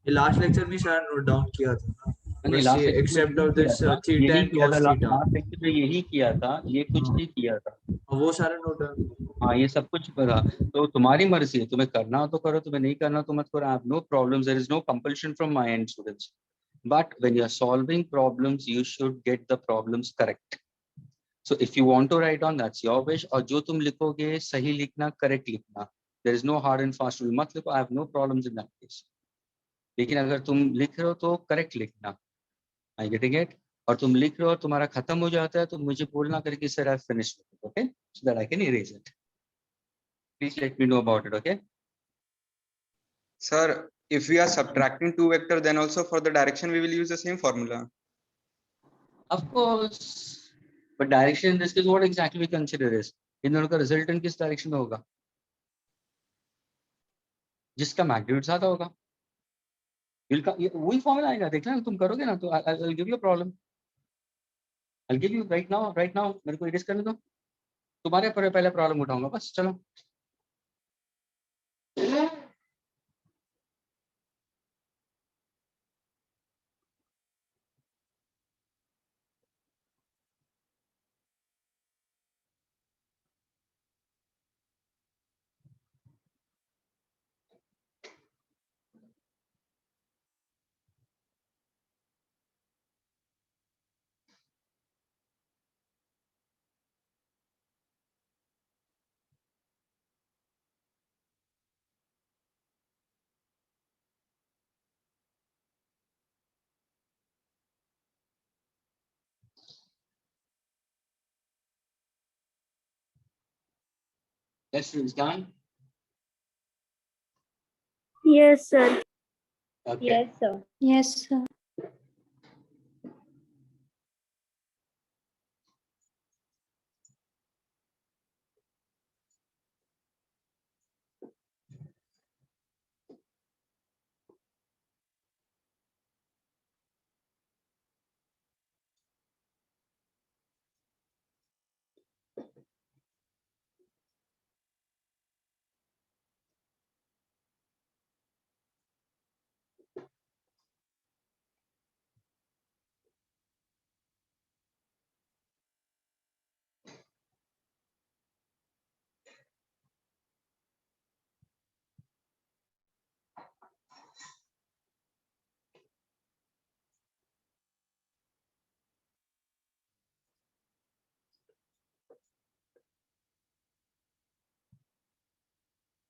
ये लास्ट लेक्चर में शायद नोट डाउन किया था ना. नहीं, last lecture में एक्सेप्ट यही ऑफ दिस किया था, थीटा यही एंड किया था, cos थीटा. last lecture में यही किया था, ये कुछ नहीं किया था. वो सारा नोट डाउन. हाँ ये सब कुछ पता. तो तुम्हारी मर्जी है, तुम्हें करना हो तो करो, तुम्हें नहीं करना तो मत करो. I have no problems. There is no compulsion from my end, students. But when you are solving problems, you should get the problems correct. So if you want to write on, that's your wish. और जो तुम लिखोगे सही लिखना, correct लिखना. There is no hard and fast rule. मत लिखो. I have no problems in that case. लेकिन अगर तुम लिख रहे हो तो correct लिखना. I getting it? और तुम लिख रहे हो तुम्हारा खत्म हो जाता है तो मुझे बोलना करके sir I finished with it, okay? So that I can erase it. Please let me know about it, okay? Sir, if we are subtracting two vectors, then also for the direction we will use the same formula. Of course. But direction in this case, what exactly we consider is इन दोनों का resultant किस direction में होगा? जिसका magnitude ज्यादा होगा. ये वही फॉर्मूला आएगा. देखना तुम करोगे ना तो I'll give you a problem. I'll give you right now. मेरे को erase करने दो. तुम्हारे पर पहले प्रॉब्लम उठाऊंगा बस. चलो. Yes, it's done. Yes, sir. Okay. Yes, sir. Yes, sir.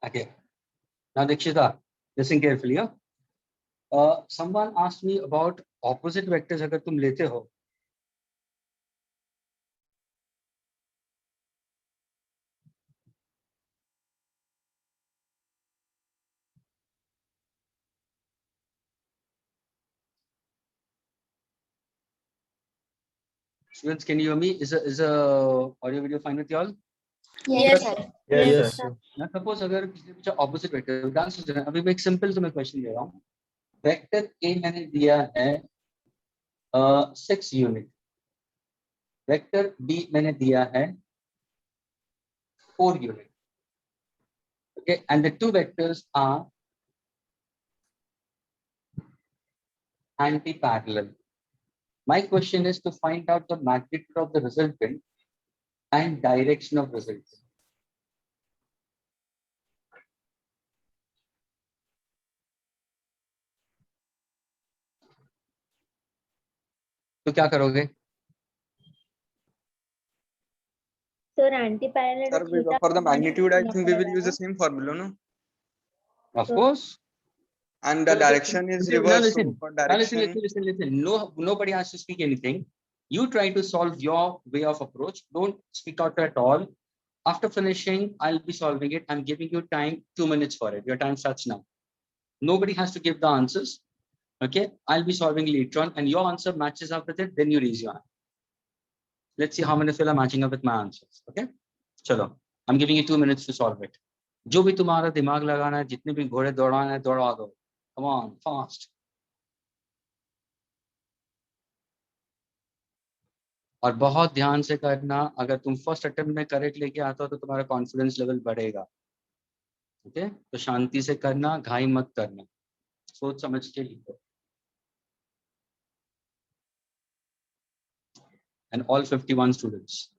Okay. Now, Dikshita, listen carefully. Huh? Someone asked me about opposite vectors अगर तुम लेते हो. Students, can you hear me? Is a audio video fine with you all? Yes, sir. Yes, sir. Now suppose अगर किसी ने पूछा opposite vector, dance हो जाए. अभी मैं एक simple तुम्हें question दे रहा हूँ. Vector A मैंने दिया है 6 unit. Vector B मैंने दिया है 4 unit. Okay, and the two vectors are anti-parallel. My question is to find out the magnitude of the resultant and direction of resultant. तो क्या करोगे? Sir, anti-parallel Sir, to theta. for the magnitude, I think we will use the same formula, no? Of course. And the direction is Now reverse. So listen. for Now listen. direction, No, nobody has to speak anything. You try to solve your way of approach. Don't speak out at all. After finishing, I'll be solving it. I'm giving you time, 2 minutes for it. Your time starts now. Nobody has to give the answers. Okay, I'll be solving later on, and your answer matches up with it. Then you raise your hand. Let's see how many of you are matching up with my answers. Okay, chalo. I'm giving you 2 minutes to solve it. जो भी तुम्हारा दिमाग लगाना है, जितने भी घोड़े दौड़ाना है, दौड़ा दो. Come on, fast. और बहुत ध्यान से करना. अगर तुम फर्स्ट अटेम्प्ट में करेक्ट लेके आता हो तो तुम्हारा कॉन्फिडेंस लेवल बढ़ेगा. ओके, तो शांति से करना, घाई मत करना, सोच समझ के लिखो. And all 51 students.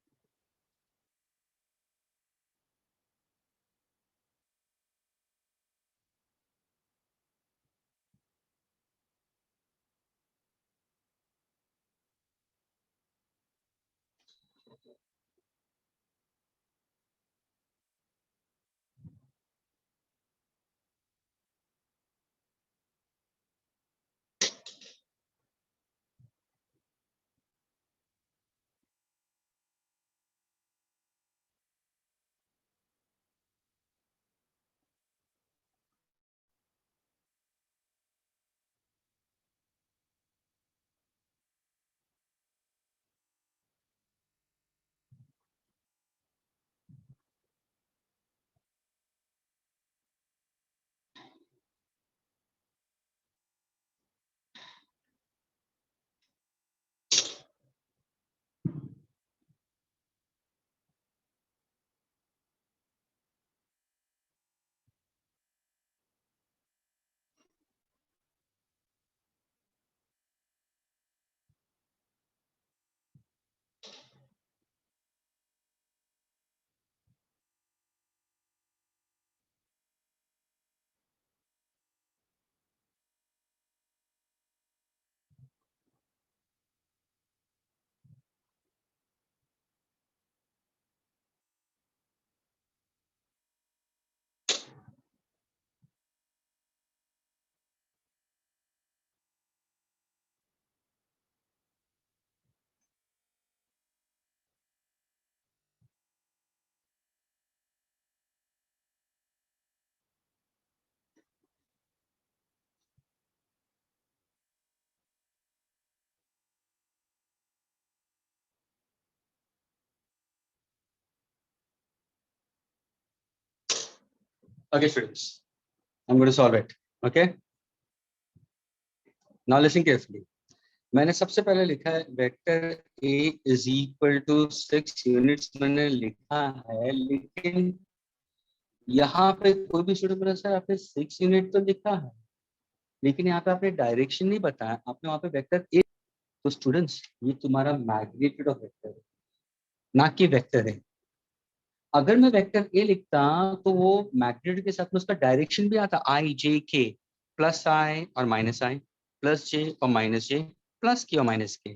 Okay, students, I'm going to solve it. Okay, now listen carefully. मैंने सबसे पहले लिखा है vector a is equal to 6 units मैंने लिखा है, लेकिन यहाँ पे कोई भी स्टूडेंट बोला सर आपने 6 यूनिट तो लिखा है, लेकिन यहाँ पे आपने डायरेक्शन नहीं बताया, आपने वहाँ पे वेक्टर a। तो स्टूडेंट्स ये तुम्हारा मैग्नीट्यूड ऑफ वेक्टर है, ना कि वेक्टर है। अगर मैं वेक्टर ए लिखता तो वो मैग्नीट्यूड के साथ में उसका डायरेक्शन भी आता, आई जे के, प्लस आई और माइनस आई, प्लस जे और माइनस जे, प्लस के और माइनस के।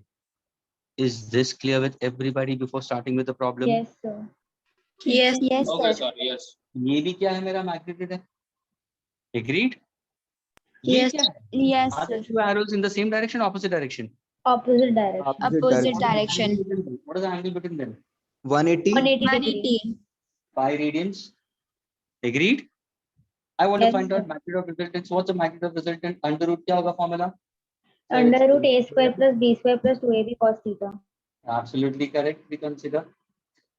Is this clear with everybody before starting with the problem? Yes, sir. Yes. Yes, Okay, sir. sir. Yes. ये भी क्या है, मेरा मैग्नीट्यूड है। एग्रीड? ये Yes. क्या है? Yes, Are the sir. two arrows in the same direction, opposite direction? Opposite direction. Opposite direction. What is the angle between them? 180. 180 degree. 180. 5 radians. Agreed? I want to Yes, find out sir. magnitude of resultant. So what's the magnitude of resultant? Under root क्या होगा formula? Under root a square plus b square plus 2ab cos theta. Absolutely correct. We consider.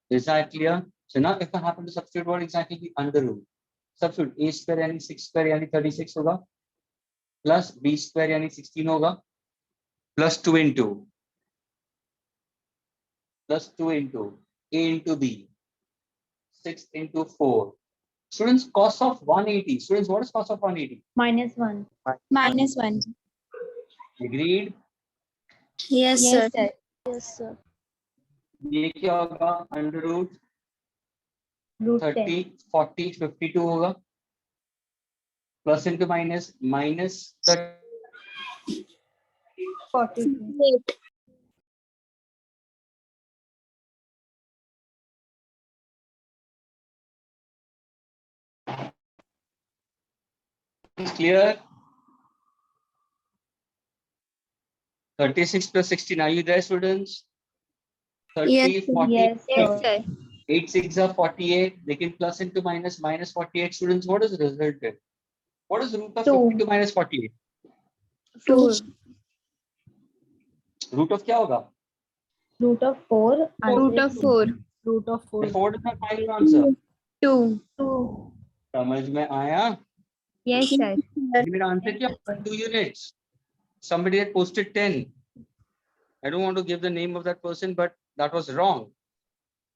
Is that clear? So now if I happen to substitute what exactly the under root? Substitute a square यानी 6 square यानी 36 होगा, plus b square यानी 16 होगा, plus 2 into a into b, 6 into 4. Students, cos of 180. Students, what is cos of 180? -1. -1. Agreed? Yes, Yes, sir. sir. Yes, sir. ये क्या होगा? अंडर root Root 10. 30, 40, 52 होगा, plus into minus, minus 42. 8. clear? 36 plus 16. Are you there, students? 30, Yes, 40, Yes, Yes, sir. sir. 8 6 are 48. Taking plus into minus, minus 48. Students, what is resulted? What is root of 2. 52 minus 48? 2. Root of क्या होगा? Root of 4. Root of 4. Root of 4. Then what is my final answer? 2. 2. समझ में आया? Yes, sir. मेरा answer क्या? 2 units. Somebody had posted 10. I don't want to give the name of that person, but that was wrong.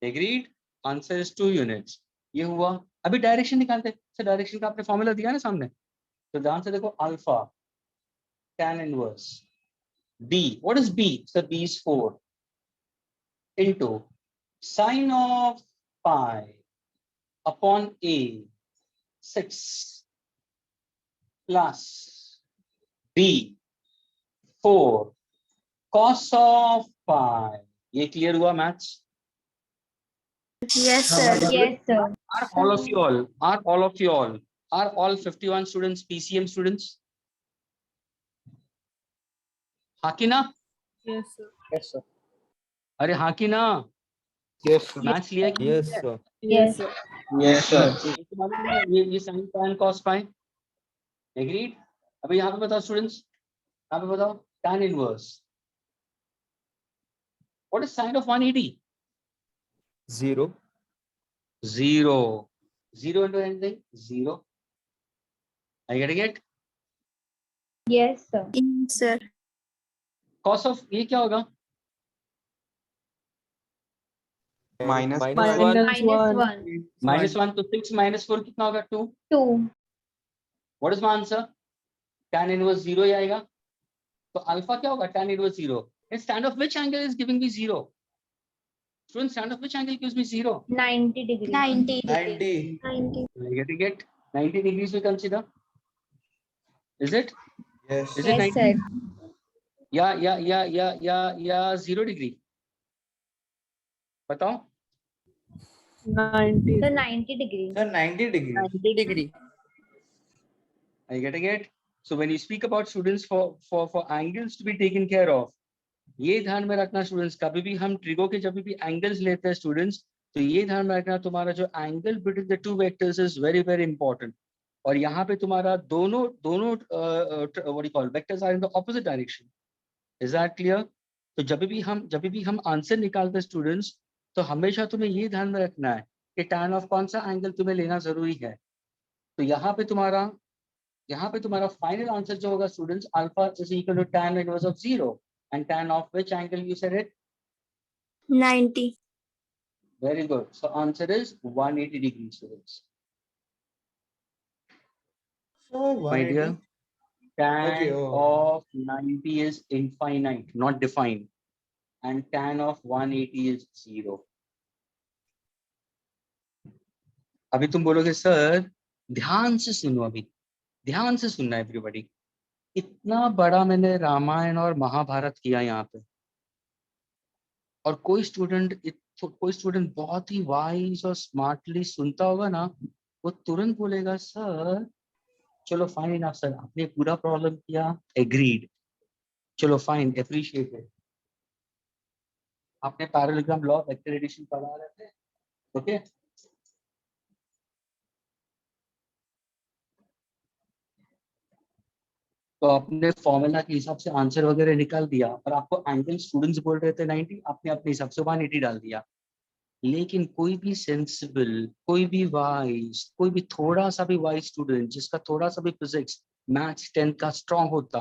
Agreed? Answer is 2 units. ये हुआ. अभी direction निकालते हैं. सर डायरेक्शन का आपने फॉर्मूला दिया ना सामने, तो ध्यान से देखो. Alpha tan inverse b. What is b? So b is 4 into sine of pi upon a 6 plus b 4 cos of pi. ये क्लियर हुआ maths? Yes, sir. Yes, sir. Are all 51 students PCM students? हाँ कि ना? Yes, sir. Yes, sir. अरे हाँ कि ना? Yes, sir. Maths लिया कि Yes, नहीं? sir. Yes. sir. Yes, sir. ये मालूम है ये sin tan cos pi. Agreed? अभी यहाँ पे बताओ स्टूडेंट्स, यहाँ पे बताओ tan inverse. What is sine of 180? 0. 0. 0 into anything? 0. Are you getting it? Yes, sir. Yes, sir. Cos of ये क्या होगा? Minus Minus -1. -1 तो 6 minus 4 कितना होगा? 2. 2. What is my answer? Tan inverse 0 ही आएगा. तो अल्फा क्या होगा? Tan inverse 0. And stand of which angle is giving me 0? Students, stand of which angle gives me 0? 90 degree. 90. 90. 90. Are you getting it? 90 degrees we consider. Is it? Yes. Is it Yes, 90? sir. या 0 degree. बताओ. 90. So 90 degree. Sir, 90 degree. 90 degree. Are you getting it? So when you speak about students for angles to be taken care of, ये ध्यान में रखना students, कभी भी हम trigo के जब भी एंगल्स लेते हैं स्टूडेंट्स, तो ये ध्यान में रखना तुम्हारा जो angle between the two vectors is very very important. और यहाँ पे तुम्हारा दोनों what you call vectors are in the opposite direction. Is that clear? तो जब भी हम आंसर निकालते हैं स्टूडेंट्स, तो हमेशा तुम्हें ये ध्यान में रखना है कि tan ऑफ कौन सा एंगल तुम्हें लेना जरूरी है. तो यहाँ पे तुम्हारा फाइनल आंसर जो होगा students, alpha is equal to tan inverse of 0 and tan of which angle you said it? 90. Very good. So answer is 180 degrees, students. So My dear, 180. tan Okay, oh. of 90 is infinite, not defined, and tan of 180 is 0. अभी तुम बोलोगे sir ध्यान से सुनो, अभी ध्यान से सुनना एवरीबॉडी। इतना बड़ा मैंने रामायण और महाभारत किया यहाँ पे, और कोई स्टूडेंट बहुत ही वाइज और स्मार्टली सुनता होगा ना, वो तुरंत बोलेगा सर चलो फाइन, आप सर आपने पूरा प्रॉब्लम किया, एग्रीड, चलो फाइन, अप्रिशिएटेड, आपने parallelogram law of vector addition पढ़ा रहे थे, ओके। तो आपने फॉर्मूला के हिसाब से आंसर वगैरह निकाल दिया, और आपको एंगल स्टूडेंट्स बोल रहे थे 90, आपने अपने हिसाब से 180 डाल दिया। लेकिन कोई भी सेंसिबल, कोई भी वाइज, कोई भी थोड़ा सा भी वाइज स्टूडेंट जिसका थोड़ा सा भी फिजिक्स मैथ्स 10 का स्ट्रांग होता,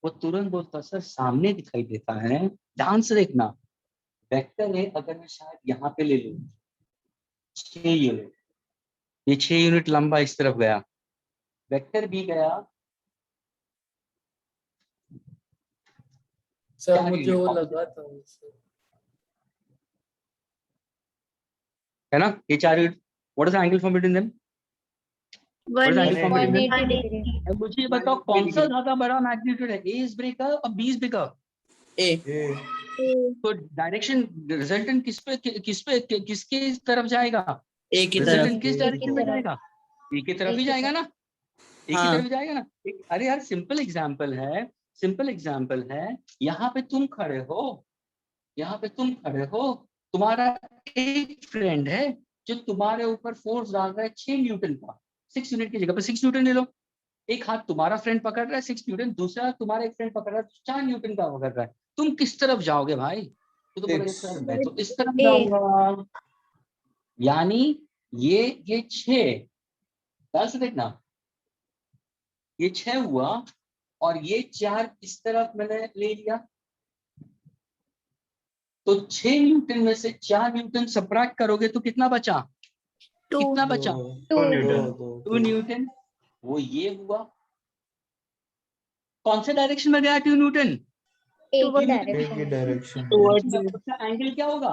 वो तुरंत बोलता सर सामने दिखाई देता है, ध्यान से देखना, वेक्टर है, अगर मैं शायद यहाँ पे ले लूं 6 यूनिट, ये 6 यूनिट लंबा इस तरफ गया, वेक्टर भी गया, सर 4 मुझे वो यूनिट लगा था सर। है ना, ये 4 unit. What is the angle from between them? What is the angle from between them? 180 degree. अब मुझे ये बताओ कौन सा ज्यादा बड़ा मैग्नीट्यूड है, A is bigger और B is bigger? A A. तो डायरेक्शन रिजल्टेंट किसके तरफ जाएगा? ए की तरफ। रिजल्टेंट किस A डायरेक्शन में की तरफ। जाएगा? ए की तरफ A ही की जाएगा ना, ए की हाँ। तरफ ही जाएगा ना। अरे यार सिंपल एग्जांपल है, यहाँ पे तुम खड़े हो, तुम्हारा एक फ्रेंड है जो तुम्हारे ऊपर फोर्स डाल रहा है 6 न्यूटन का, 6 यूनिट की जगह पे 6 न्यूटन ले लो। एक हाथ तुम्हारा फ्रेंड पकड़ रहा है 6 न्यूटन, दूसरा हाथ तुम्हारा एक फ्रेंड पकड़ रहा है 4 न्यूटन का पकड़ रहा है, तुम किस तरफ जाओगे भाई? तो बोलोगे Six. सर मैं तो इस तरफ A. जाऊंगा। यानी ये 6, ध्यान से देखना, ये 6 हुआ और ये 4 इस तरफ मैंने ले लिया, तो 6 न्यूटन में से 4 न्यूटन सबट्रैक्ट करोगे तो कितना बचा? 2. कितना बचा? 2 Newton. 2 न्यूटन। वो ये हुआ, कौन से डायरेक्शन में गया 2 न्यूटन? A Two की Newton। A की direction. direction. उसका एंगल क्या होगा?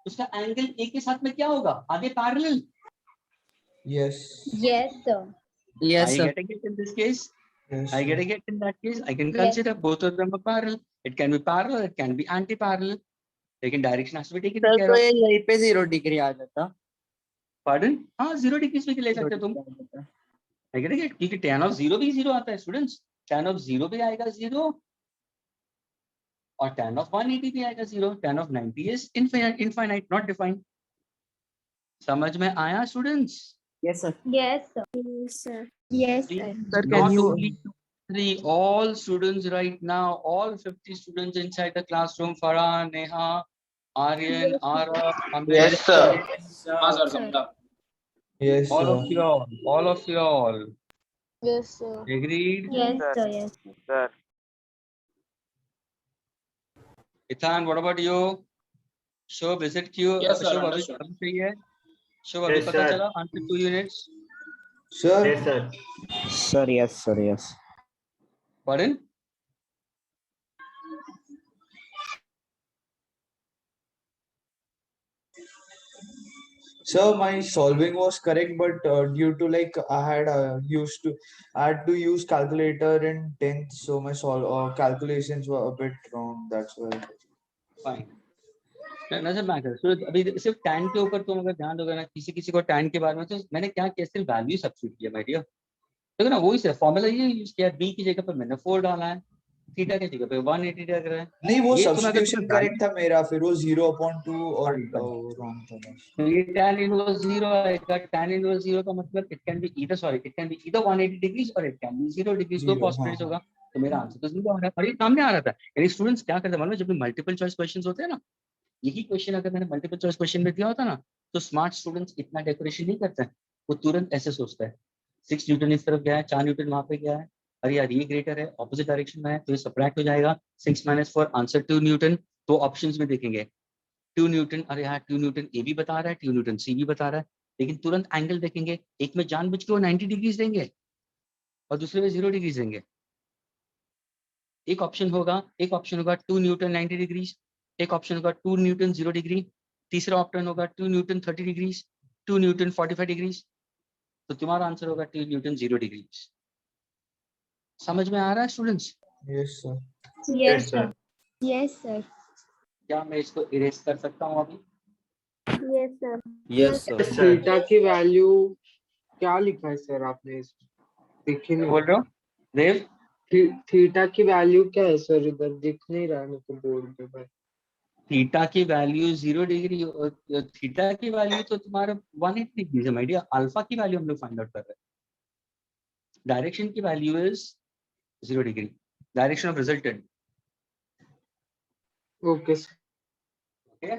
उसका एंगल ए के साथ में क्या होगा? आगे parallel. Yes. Yes, sir. Yes I sir. getting it in this case? Yes. I sir. getting it in that case? I can Yes. consider both of them are parallel. It can be parallel, it can be anti-parallel. लेकिन direction has to be taken sir care तो of. ये यहीं पे 0 degree आ जाता। Pardon? हाँ 0 degree भी ले सकते हो तुम। I getting it? क्योंकि tan of 0 भी 0 आता है स्टूडेंट्स, tan of 0 भी आएगा 0 और tan of 180 भी आएगा 0, tan of 90 is infinite not defined. समझ में आया students? Yes sir. Yes, sir. Yes, sir. Yes, sir. Sir, can Not you- only 2, 3, all students right now, all 50 students inside the classroom, Farhan, Neha, Aryan, Ara, Amit, Yes, sir. हाँ sir समझा। Yes. all sir. of you all, Yes, sir. agreed? Yes, sir. Yes. Sir. Ethan, what about you? Shubh, is it Q? Yes, sir, Shubh, understood. अभी सही है? Shubh, अभी Yes, पता sir. चला answer 2 units? Sir. Yes, sir. Sir, yes. Pardon? So my solving was correct, but due to like I had to use calculator in 10th, so my calculations were a bit wrong. That's why. Fine. Doesn't matter. So अभी सिर्फ tan के ऊपर तुम अगर ध्यान दोगे ना, किसी को tan के बारे में, तो मैंने क्या किया, सिर्फ वैल्यू सब्स्टिट्यूट किया माय डियर। देखो ना वही से फॉर्मूला ये यूज किया, b की जगह पर मैंने 4 डाला है, थीटा की जगह पे 180 लग रहा है। नहीं वो ये तुम्हें अगर सब्स्टिट्यूशन तुम्हें करेक्ट था मेरा, फिर वो 0/2 और Fine. रॉन्ग था बस। तो ये tan inverse 0 आएगा, tan inverse 0 का मतलब it can be either 180 degrees और it can be 0 degrees, दो 0, पॉसिबिलिटीज हाँ, होगा। तो मेरा आंसर तो 0 आ रहा है, और ये सामने आ रहा था। यानी स्टूडेंट्स क्या करते हैं मालूम है, जब भी मल्टीपल चॉइस क्वेश्चंस होते हैं ना, यही क्वेश्चन अगर मैंने मल्टीपल चॉइस क्वेश्चन में दिया होता ना, तो स्मार्ट स्टूडेंट्स इतना डेकोरेशन नहीं करते हैं, वो तुरंत ऐसे सोचता है 6 न्यूटन इस तरफ गया है, 4 न्यूटन वहां पे गया है। अरे यार ये ग्रेटर है, ऑपोजिट डायरेक्शन में है, तो ये सब्ट्रैक्ट हो जाएगा। 6 - 4 आंसर 2 न्यूटन। तो ऑप्शंस में देखेंगे 2 न्यूटन, अरे यार 2 न्यूटन ए भी बता रहा है, 2 न्यूटन सी भी बता रहा है, लेकिन तुरंत एंगल देखेंगे, एक में जानबूझ के वो 90 डिग्रीज देंगे और दूसरे में 0 डिग्रीज देंगे। एक ऑप्शन होगा 2 न्यूटन 90 डिग्रीज, एक ऑप्शन होगा 2 न्यूटन 0 डिग्री, तीसरा ऑप्शन होगा 2 न्यूटन 30 डिग्रीज, 2 न्यूटन 45 डिग्रीज। तो तुम्हारा आंसर होगा 2 न्यूटन 0 डिग्रीज। समझ में आ रहा है students? Yes, sir. Yes, sir. Yes, sir. क्या मैं इसको इरेज कर सकता हूँ अभी? Yes, sir. Yes, sir. Theta की वैल्यू क्या लिखा है सर आपने? दिख ही नहीं बोल रहे हो देव? थीटा की वैल्यू क्या है सर? इधर दिख नहीं रहा है मेरे को बोर्ड पे भाई। थीटा की वैल्यू 0 डिग्री, थीटा की वैल्यू तो तुम्हारा 180 डिग्री है माय डियर। अल्फा की वैल्यू हम लोग फाइंड आउट कर रहे हैं। डायरेक्शन की value is 0 degree, direction of resultant. Okay sir. Okay,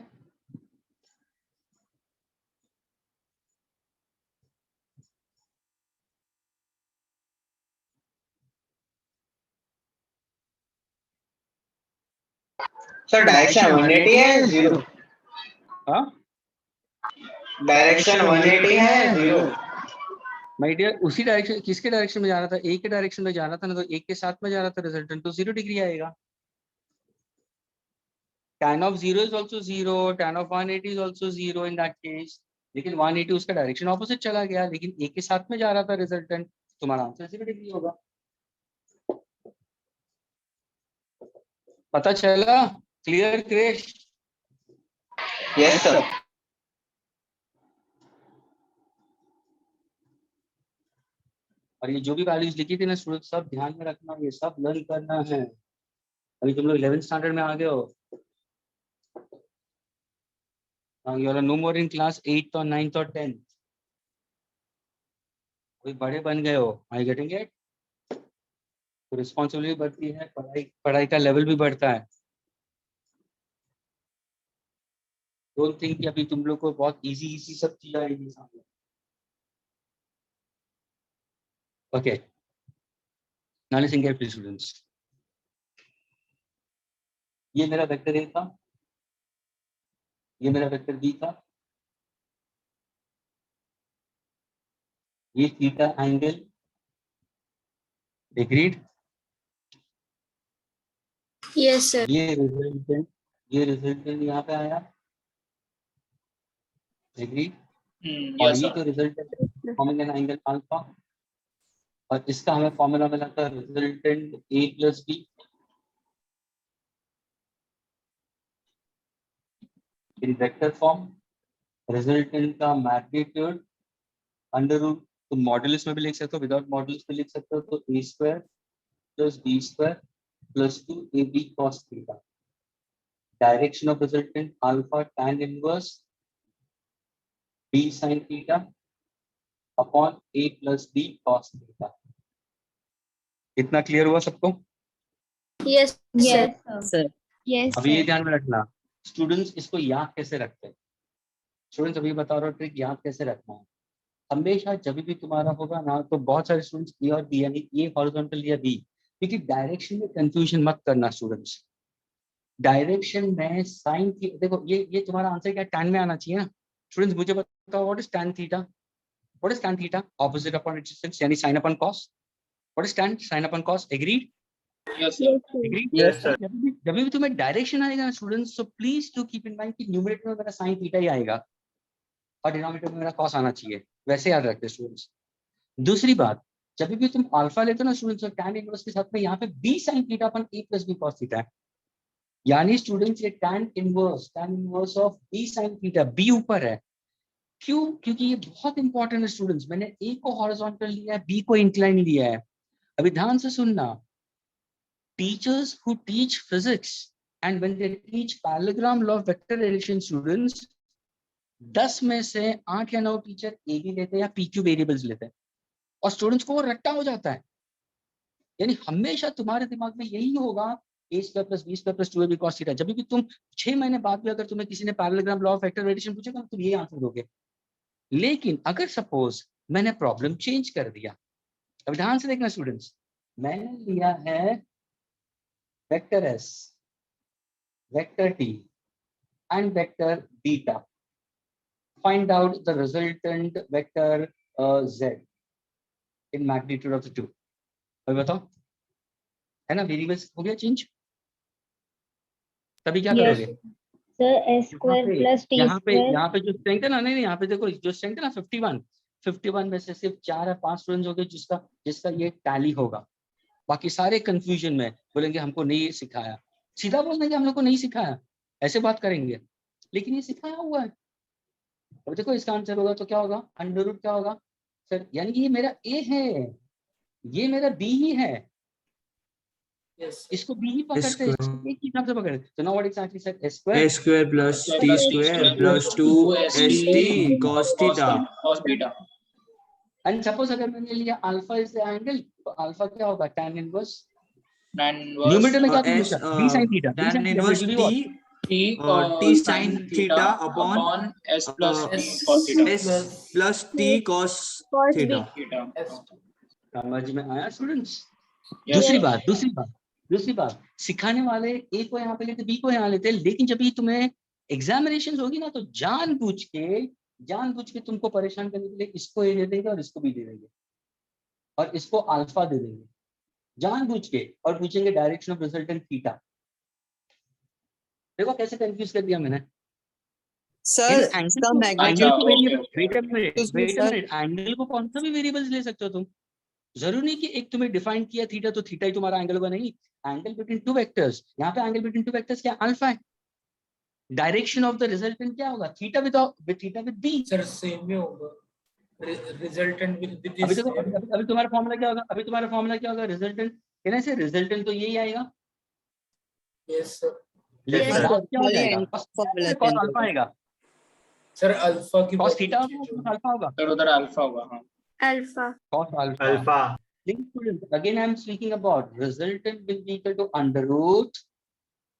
sir direction 180 है 0? हाँ डायरेक्शन 180 है 0? माय डियर, उसी डायरेक्शन, किसके डायरेक्शन में जा रहा था? ए के डायरेक्शन में जा रहा था ना, तो एक के साथ में जा रहा था, रिजल्टेंट तो 0 डिग्री आएगा। tan of 0 is also 0, tan of 180 is also 0 in that case। लेकिन 180 उसका डायरेक्शन ऑपोजिट चला गया, लेकिन एक के साथ में जा रहा था रिजल्टेंट, तुम्हारा आंसर 0 डिग्री होगा। पता चला? क्लियर क्रेश? Yes sir. और ये जो भी वैल्यूज लिखी थी ना स्टूडेंट, सब ध्यान में रखना, ये सब लर्न करना है। अभी तुम लोग 11th स्टैंडर्ड में आ गए हो, you are no more in class 8th or 9th or 10th। कोई बड़े बन गए हो, आई गेटिंग इट? तो रिस्पॉन्सिबिलिटी बढ़ती है, पढ़ाई का लेवल भी बढ़ता है। डोंट थिंक कि अभी तुम लोग को बहुत इजी सब चीजें आएंगी सामने। Okay, now listen carefully students. ये मेरा वेक्टर ए था, ये मेरा वेक्टर बी था, ये theta angle, agreed? Yes, sir. ये रिजल्टेंट यहाँ पे आया, एग्रीड? और Yes, ये sir. जो रिजल्टेंट है फॉर्मिंग एन एंगल अल्फा, और इसका हमें फॉर्मूला मिला था resultant a plus be in vector form. Resultant का मैग्नीट्यूड अंडर रूट, तो मॉडुलस में भी लिख सकते हो, विदाउट मॉडुलस में लिख सकते हो, तो a square plus b square plus 2ab cos theta. Direction of resultant alpha tan inverse b sin theta upon a plus b cos theta. इतना क्लियर हुआ सबको? Yes, sir. Yes, Sir. Yes, अभी ये sir. ध्यान में रखना, students इसको याद कैसे रखते हैं। स्टूडेंट्स अभी बता रहा हूँ ट्रिक याद कैसे रखना है। हमेशा जब भी तुम्हारा होगा ना, तो बहुत सारे स्टूडेंट्स ए और बी, यानी ए हॉरिजॉन्टल या बी, क्योंकि डायरेक्शन में कंफ्यूजन मत करना स्टूडेंट्स। डायरेक्शन में साइन की, देखो ये तुम्हारा आंसर क्या tan में आना चाहिए ना। स्टूडेंट्स मुझे बताओ, what is tan theta? What is tan theta? Opposite upon adjacent, यानी sin upon cos। What is tan? sin upon cos। Agreed? Yes, sir. Yes, sir. Agreed? Yes, sir. जब भी तुम्हें डायरेक्शन आएगा ना स्टूडेंट्स, तो please to keep in mind कि numerator में मेरा sin थीटा ही आएगा और डिनोमिनेटर में मेरा cos आना चाहिए। वैसे याद रखते स्टूडेंट्स। दूसरी बात, जब भी तुम अल्फा लेते हो ना स्टूडेंट्स, तो tan इनवर्स के साथ में यहाँ पे b sin theta upon a plus b cos theta है। यानी स्टूडेंट्स ये tan inverse of b sin theta, b ऊपर है। क्यों? क्योंकि ये बहुत इंपॉर्टेंट है स्टूडेंट्स। मैंने a को हॉरिजॉन्टल लिया है, b को इंक्लाइन लिया है। अभी ध्यान से सुनना, teachers who teach physics and when they teach parallelogram law of vector addition, students 10 में से 8 या 9 टीचर ए बी लेते हैं या PQ वेरिएबल्स लेते हैं, और स्टूडेंट्स को वो रट्टा हो जाता है। यानी हमेशा तुम्हारे दिमाग में यही होगा a square plus b square plus 2ab cos theta. जब भी तुम 6 महीने बाद भी अगर तुम्हें किसी ने parallelogram law of vector addition पूछेगा, तुम ये आंसर दोगे। लेकिन अगर सपोज मैंने प्रॉब्लम चेंज कर दिया। अब ध्यान से देखना स्टूडेंट्स, मैंने लिया है vector S, vector T and vector beta. Find out the resultant vector z in magnitude of the two. अभी बताओ, है ना, वेरिएबल्स हो गया चेंज। तभी क्या Yes. करोगे, Sir, s square plus t यहाँ पे square. जो स्ट्रेंथ है ना, नहीं यहाँ पे देखो, जो स्ट्रेंथ है ना 51 में से सिर्फ 4 या 5 स्टूडेंट्स हो गए जिसका ये टैली होगा। बाकी सारे कंफ्यूजन में बोलेंगे हमको नहीं सिखाया। सीधा बोल देंगे हम लोग को नहीं सिखाया, ऐसे बात करेंगे, लेकिन ये सिखाया हुआ है। अब देखो इसका आंसर होगा तो क्या होगा, अंडर रूट क्या होगा सर, यानी कि ये मेरा ए है, ये मेरा बी ही है। इसको बी ही पकड़ते हैं, इसको एक ही हिसाब से पकड़ते हैं। तो now what exactly sir, A square plus t square plus 2st cos theta. cos beta. And suppose अगर मैंने लिया अल्फा इज द एंगल, तो अल्फा क्या होगा, tan इनवर्स। Tan न्यूमरेटर में क्या S करूंगा, b sin theta, tan inverse t t sin theta upon s plus t cos theta. s plus t cos Cos theta. Theta. समझ में आया students. Yes, दूसरी बात सिखाने वाले ए को यहाँ पे लेते, बी को यहाँ लेते, लेकिन जब ये तुम्हें एग्जामिनेशन होगी ना, तो जानबूझ के तुमको परेशान करने के लिए इसको ए दे देंगे और इसको बी दे देंगे और इसको अल्फा दे देंगे जानबूझ के, और पूछेंगे डायरेक्शन ऑफ रिजल्टेंट थीटा। देखो कैसे कंफ्यूज कर दिया मैंने। सर इसका मैग्नीट्यूड एंगल को कौन सा भी वेरिएबल्स ले सकते हो तुम, जरूरी नहीं कि एक तुम्हें डिफाइन किया थीटा तो थीटा ही तुम्हारा एंगल होगा, नहीं। एंगल बिटवीन टू वेक्टर्स, यहाँ पे एंगल बिटवीन टू वेक्टर्स क्या, अल्फा है। डायरेक्शन ऑफ द रिजल्टेंट क्या होगा, theta with B. Sir same ही होगा, रिजल्टेंट विल बी अभी देखो, अभी तुम्हारा फॉर्मूला क्या होगा, रिजल्टेंट कहने से रिजल्टेंट तो यही आएगा। Yes sir. लेकिन Yes, cos क्या हो जाएगा, cos अल्फा आएगा, सर अल्फा की cos थीटा होगा, अल्फा होगा, सर उधर अल्फा होगा। हाँ, alpha. cos alpha. Again, I am speaking about resultant will be equal to under root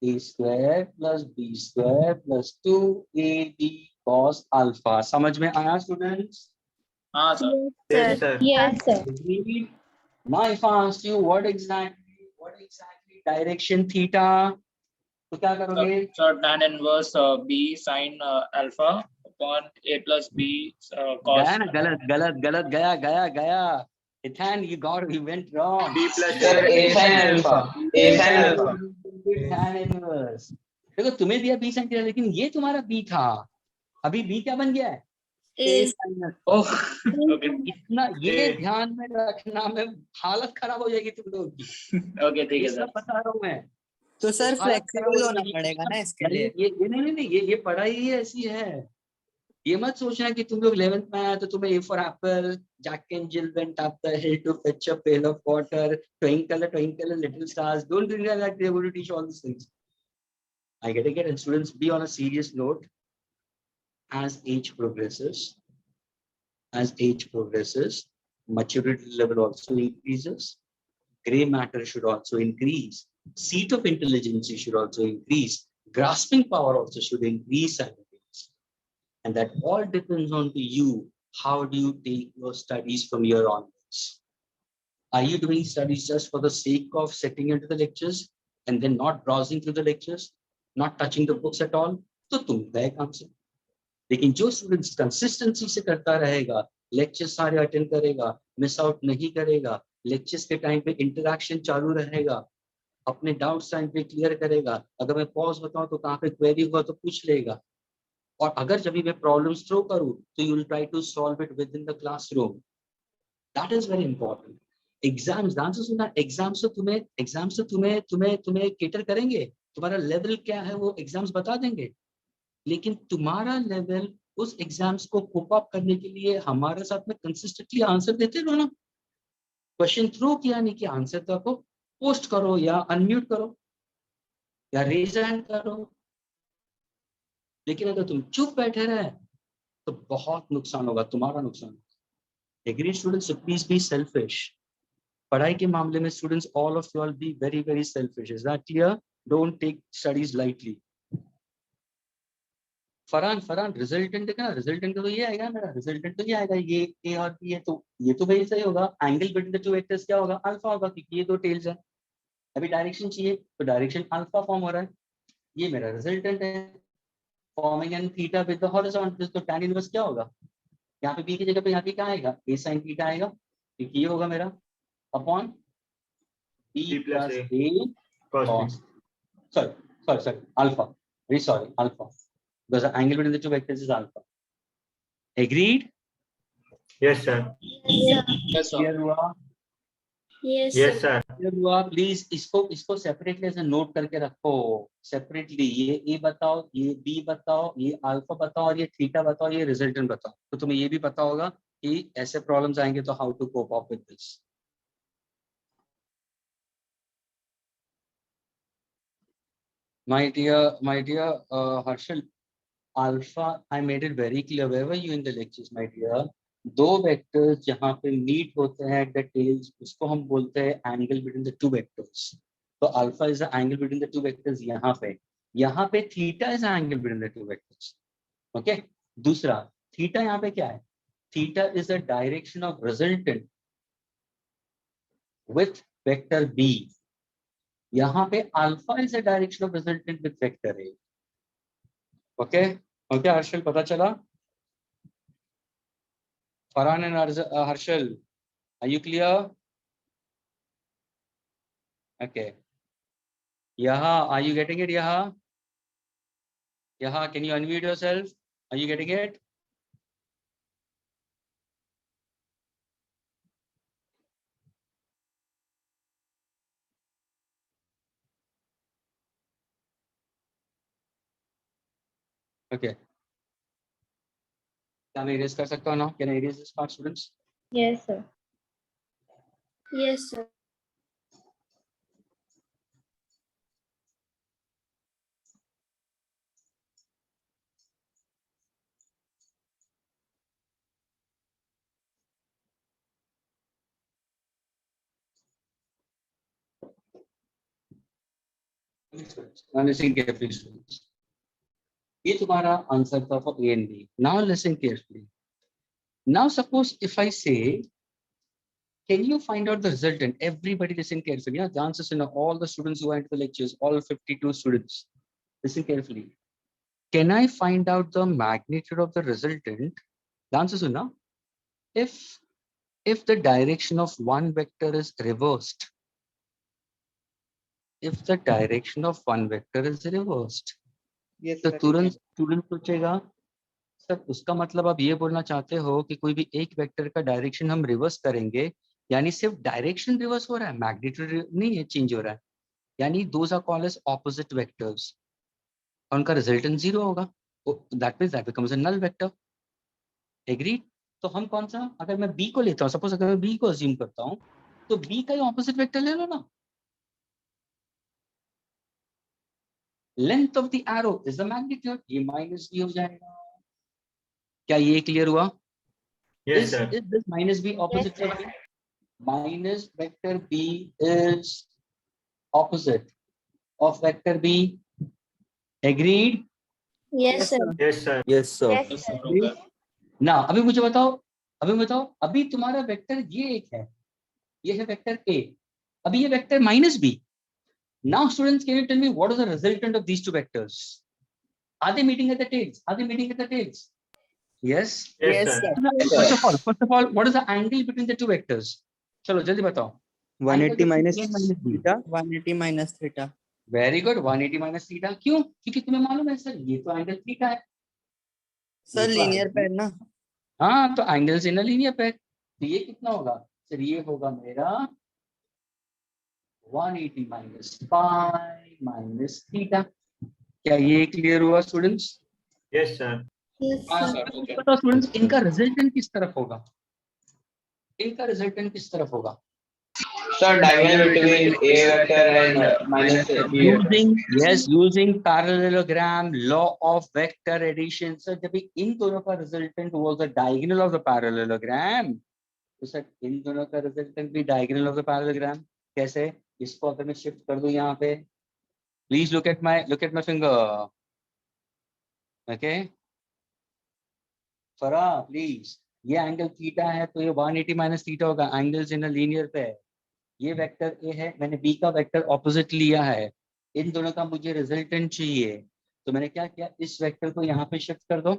a square plus b square plus 2ab cos alpha. समझ में आया students? हाँ sir. Yes, sir. Yes, sir. Now if I ask you what exactly direction theta, तो क्या करोगे? Sir tan inverse b sin alpha upon a plus b cos. गया ना, गलत गया। Ethan, you went wrong. B plus A sin alpha. A sin alpha. Tan inverse. देखो तुम्हें दिया b sin theta, लेकिन ये तुम्हारा b था, अभी b क्या बन गया है, A. ओह ओके इतना ये ध्यान में रखना, में हालत खराब हो जाएगी तुम लोगों की। ओके ठीक है ये सब सर। बता रहा हूँ मैं। तो सर हालत खराब फ्लेक्सिबल हो होना जाएगी। पड़ेगा ना इसके लिए। ये नहीं, ये पढ़ाई ही ऐसी है। ये मत सोचना कि तुम लोग 11th में आया तो तुम्हें A for apple, Jack and Jill went up the hill to fetch a pail of water, twinkle little stars. Don't think that they're going to teach all these things. I get it. And students, be on a serious note. As age progresses, maturity level also increases. Gray matter should also increase. Seat of intelligence should also increase. Grasping power also should increase. And that all depends on to you. How do you take your studies from here onwards? Are you doing studies just for the sake of sitting into the lectures and then not browsing through the lectures, not touching the books at all? तो तुम गए काम से। लेकिन जो students consistency से करता रहेगा, लेक्चर सारे अटेंड करेगा, मिस आउट नहीं करेगा, लेक्चर्स के टाइम पे इंटरेक्शन चालू रहेगा, अपने डाउट्स टाइम पे क्लियर करेगा, अगर मैं पॉज बताऊं तो कहाँ पे क्वेरी हुआ तो पूछ लेगा, और अगर जब भी मैं प्रॉब्लम्स थ्रो करूं तो you will try to solve it within the classroom. That is very important. Exams ध्यान से सुनना, एग्जाम्स से तुम्हें केटर करेंगे, तुम्हारा लेवल क्या है वो एग्जाम्स बता देंगे, लेकिन तुम्हारा लेवल उस एग्जाम्स को कोप अप करने के लिए हमारे साथ में कंसिस्टेंटली आंसर देते रहो ना। क्वेश्चन थ्रो किया नहीं कि आंसर तो आपको पोस्ट करो या अनम्यूट करो या रेज हैंड करो, लेकिन अगर तुम चुप बैठे रहे तो बहुत नुकसान होगा, तुम्हारा नुकसान होगा। Agree students, please be selfish. पढ़ाई के मामले में students, all of you all be very very selfish. Is that clear? Don't take studies lightly. Farhan resultant देखना, रिजल्टेंट तो ये आएगा मेरा, रिजल्टेंट तो ये आएगा, ये ए और बी है, तो ये तो भाई सही होगा। Angle between the two vectors क्या होगा, अल्फा होगा, क्योंकि ये दो टेल्स है। अभी डायरेक्शन चाहिए तो डायरेक्शन अल्फा फॉर्म हो रहा है, ये मेरा रिजल्टेंट है। Forming an theta with the horizontal, तो tan इनवर्स क्या होगा, यहाँ पे बी की जगह पे यहाँ पे क्या आएगा, ए साइन थीटा आएगा, क्योंकि ये होगा मेरा upon B plus A cos, sorry alpha, very sorry, alpha, because the angle between the two vectors is alpha. Agreed? Yes, sir. Yes, sir. Clear हुआ? Yes, sir. Clear हुआ? Please इसको separately ऐसे note करके रखो separately, ये a बताओ, ये b बताओ, ये alpha बताओ, और ये theta बताओ, ये resultant बताओ, तो तुम्हें ये भी पता होगा कि ऐसे problems आएंगे तो how to cope up with this. My dear Harshal, alpha, I made it very clear. Where were you in the lectures, my dear? दो वेक्टर्स जहाँ पे मीट होते हैं एट द टेल्स, उसको हम बोलते हैं angle between the two vectors. तो alpha is the angle between the two vectors, यहाँ पे theta is the angle between the two vectors. Okay, दूसरा थीटा यहाँ पे क्या है, theta is the direction of resultant with vector B, यहाँ पे alpha is the direction of resultant with vector A. Okay okay Harshal, पता चला? Farhan and Harshal, are you clear? Okay. Yaha, are you getting it? Yaha, can you unmute yourself? Are you getting it? Okay. क्या मैं erase कर सकता हूँ ना? Can I erase this part, students? Yes, sir. Yes, sir. Now listen carefully, students. ये तुम्हारा answer था for A and B. Now listen carefully. Now suppose if I say, can you find out the resultant? Everybody listen carefully. Yeah, the answers in all the students who went to the lectures, all 52 students. Listen carefully. Can I find out the magnitude of the resultant? The answer is no. If the direction of one vector is reversed, if the direction of one vector is reversed, तो तुरंत student सोचेगा sir उसका मतलब आप ये बोलना चाहते हो कि कोई भी एक वेक्टर का डायरेक्शन हम रिवर्स करेंगे, यानी सिर्फ डायरेक्शन रिवर्स हो रहा है, मैग्नीट्यूड नहीं है चेंज हो रहा है, यानी those are called as opposite vectors, उनका रिजल्टेंट 0 होगा, that means that becomes a null vector. Agree? तो हम कौन सा, अगर मैं बी को लेता हूँ, सपोज अगर मैं बी को अज्यूम करता हूँ, तो बी का ही ऑपोजिट वेक्टर ले लो ना। Length of the arrow is the magnitude, ये माइनस बी हो जाएगा। क्या ये क्लियर हुआ? Yes, sir. Is this minus b opposite of b? Minus vector b is opposite of vector b. Agreed? Yes, sir. Yes, sir. Yes, sir. Yes, sir. Agreed? Now, अभी मुझे बताओ, अभी तुम्हारा वेक्टर ये एक है, ये है वेक्टर a, अभी ये vector minus b. Now, students, can you tell me what is the resultant of these two vectors? Are they meeting at the tails? Yes. Yes, sir. First of all, what is the angle between the two vectors? चलो जल्दी बताओ। 180 minus A minus B. theta, 180 minus theta. Very good, 180 minus theta. क्यों? क्योंकि तुम्हें मालूम है sir ये तो एंगल थीटा है। सर लीनियर पैर ना। हाँ, तो एंगल्स इन अ लीनियर पैर, तो ये कितना होगा सर, ये होगा मेरा 180 minus पाई minus थीटा। क्या ये क्लियर हुआ स्टूडेंट्स? Yes, sir. Yes, हाँ sir. Sir, okay. बताओ स्टूडेंट्स, इनका रिजल्टेंट किस तरफ होगा? इनका रिजल्टेंट किस तरफ होगा? Sir, diagonal between A vector and minus B vector. Using parallelogram, law of vector addition. Sir जब इन दोनों का resultant was the diagonal of the parallelogram, तो सर इन दोनों का रिजल्टेंट भी diagonal of the parallelogram। कैसे? इसको अगर मैं शिफ्ट कर दूं यहाँ पे, please look at my finger, okay? फरा प्लीज, ये एंगल थीटा है तो ये 180 माइनस थीटा होगा, एंगल्स इन अ लीनियर पे है। ये वेक्टर ए है, मैंने बी का वेक्टर ऑपोजिट लिया है, इन दोनों का मुझे रिजल्टेंट चाहिए, तो मैंने क्या किया, इस वेक्टर को यहाँ पे शिफ्ट कर दो,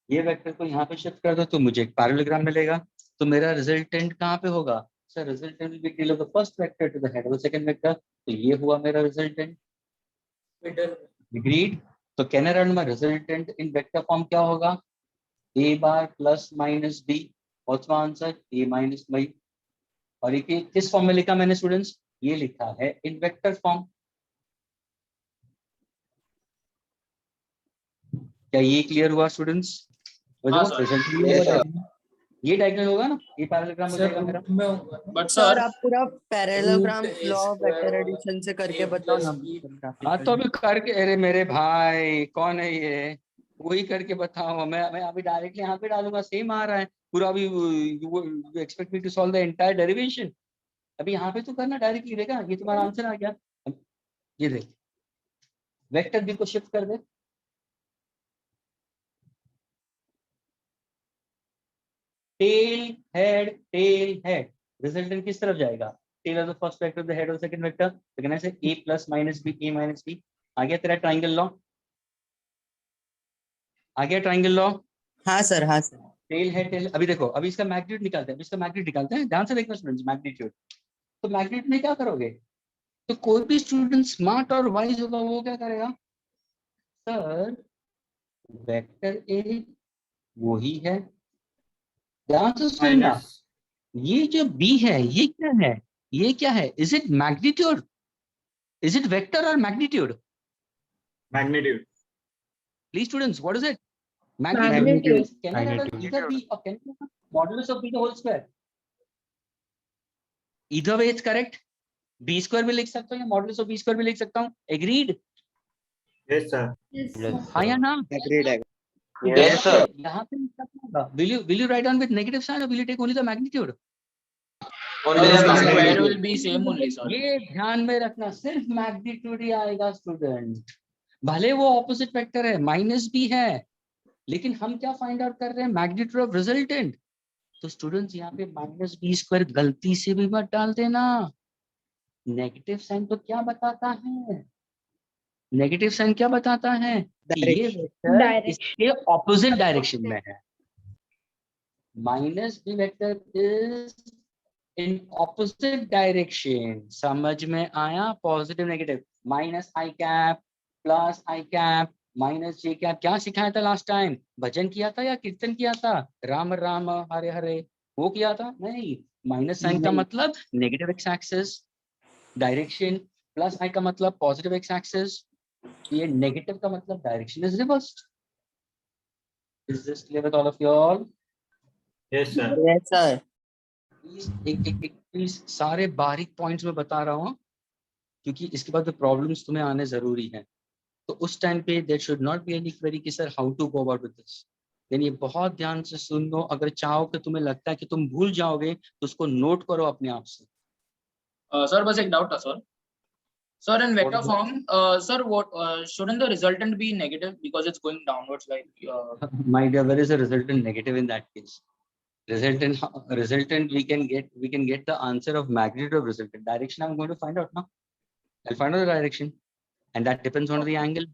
ये वेक्टर को यहाँ पे शिफ्ट कर दो, तो मुझे एक पैरेललोग्राम मिलेगा। तो मेरा रिजल्टेंट कहाँ पे होगा sir, resultant will be tail of the first vector to the head of the second vector, तो ये हुआ मेरा रिजल्टेंट। एग्रीड? तो can I write my resultant in vector form क्या होगा, a bar plus minus b, what's my answer, a minus b। और ये किस फॉर्म में लिखा मैंने स्टूडेंट्स, ये लिखा है इन वेक्टर फॉर्म। क्या ये क्लियर हुआ स्टूडेंट्स? हाँ, sir. ये डायग्राम होगा ना, ये पैरेललोग्राम हो जाएगा मेरा। But सर sir, आप पूरा पैरेललोग्राम लॉ वेक्टर एडिशन से करके बताओ ना। हाँ तो अभी करके, अरे मेरे भाई कौन है ये, वही करके बताओ। मैं अभी डायरेक्टली यहाँ पे डालूंगा, सेम आ रहा है पूरा। अभी you expect me to solve the entire derivation, अभी यहाँ पे तो करना डायरेक्टली देगा, ये तुम्हारा आंसर आ गया। ये देख, वेक्टर बी को शिफ्ट कर दे, टेल हेड, रिजल्टेंट किस तरफ जाएगा, tail of the first vector the head of the second vector, तो कहना है a plus minus b, a minus b। आ गया तेरा ट्रायंगल लॉ, आ गया ट्रायंगल लॉ। हाँ सर, हाँ सर। टेल है टेल, अभी देखो, अभी इसका मैग्नीट्यूड निकालते हैं, अभी इसका मैग्नीट्यूड निकालते हैं, ध्यान से देखना स्टूडेंट्स, मैग्नीट्यूड। तो मैग्नीट्यूड में क्या करोगे, तो कोई भी स्टूडेंट स्मार्ट और वाइज होगा वो क्या करेगा, सर वेक्टर ए वही है, ध्यान से सुनना, ये जो बी है ये क्या है, ये क्या है, is it magnitude, is it vector और magnitude? Magnitude. Please students, what is it? Magnitude. Can I write either b or can I write modulus of b the whole square? Either way it's correct. b square भी लिख सकता हूँ या modulus of b square भी लिख सकता हूँ। Agreed? Yes, sir. हाँ या ना? एग्रीड है। Yes, sir. यहाँ पे लिख सकता होगा। Will you write down with negative sign or will you take only the magnitude? Only the square magnitude. will be same only, sir. ये ध्यान में रखना, सिर्फ मैग्नीट्यूड ही आएगा स्टूडेंट, भले वो ऑपोजिट वेक्टर है, माइनस भी है, लेकिन हम क्या फाइंड आउट कर रहे हैं, मैग्नीट्यूड ऑफ रिजल्टेंट। तो स्टूडेंट्स यहाँ पे माइनस बी स्क्वायर गलती से भी मत डाल देना, नेगेटिव साइन तो क्या बताता है, नेगेटिव साइन क्या बताता है कि ये वेक्टर इसके ऑपोजिट डायरेक्शन में है, minus B vector is in opposite direction. समझ में आया? Positive negative, minus I cap plus I cap minus J cap. क्या सिखाया था लास्ट टाइम, भजन किया था या कीर्तन किया था, राम राम हरे हरे, वो किया था? नहीं, माइनस साइन का मतलब negative x axis direction, plus i का मतलब पॉजिटिव एक्स एक्सिस, ये नेगेटिव का मतलब direction is reversed. Is this clear with all of you all? Yes, sir. Yes sir. Please सारे बारीक पॉइंट्स में बता रहा हूँ, क्योंकि इसके बाद प्रॉब्लम्स तुम्हें आने जरूरी हैं। तो उस टाइम पे there should not be any query कि sir how to go about with this. Then ये बहुत ध्यान से सुन लो, अगर चाहो कि तुम्हें लगता है कि तुम भूल जाओगे तो उसको नोट करो अपने आप से। Sir, बस एक doubt था sir. Sir, in vector What- form, sir, what shouldn't the resultant be negative because it's going downwards like? My dear, where is the resultant negative in that case? Resultant we can get the answer of magnitude of resultant. Direction I'm going to find out now. I'll find out the direction, and that depends on the angle.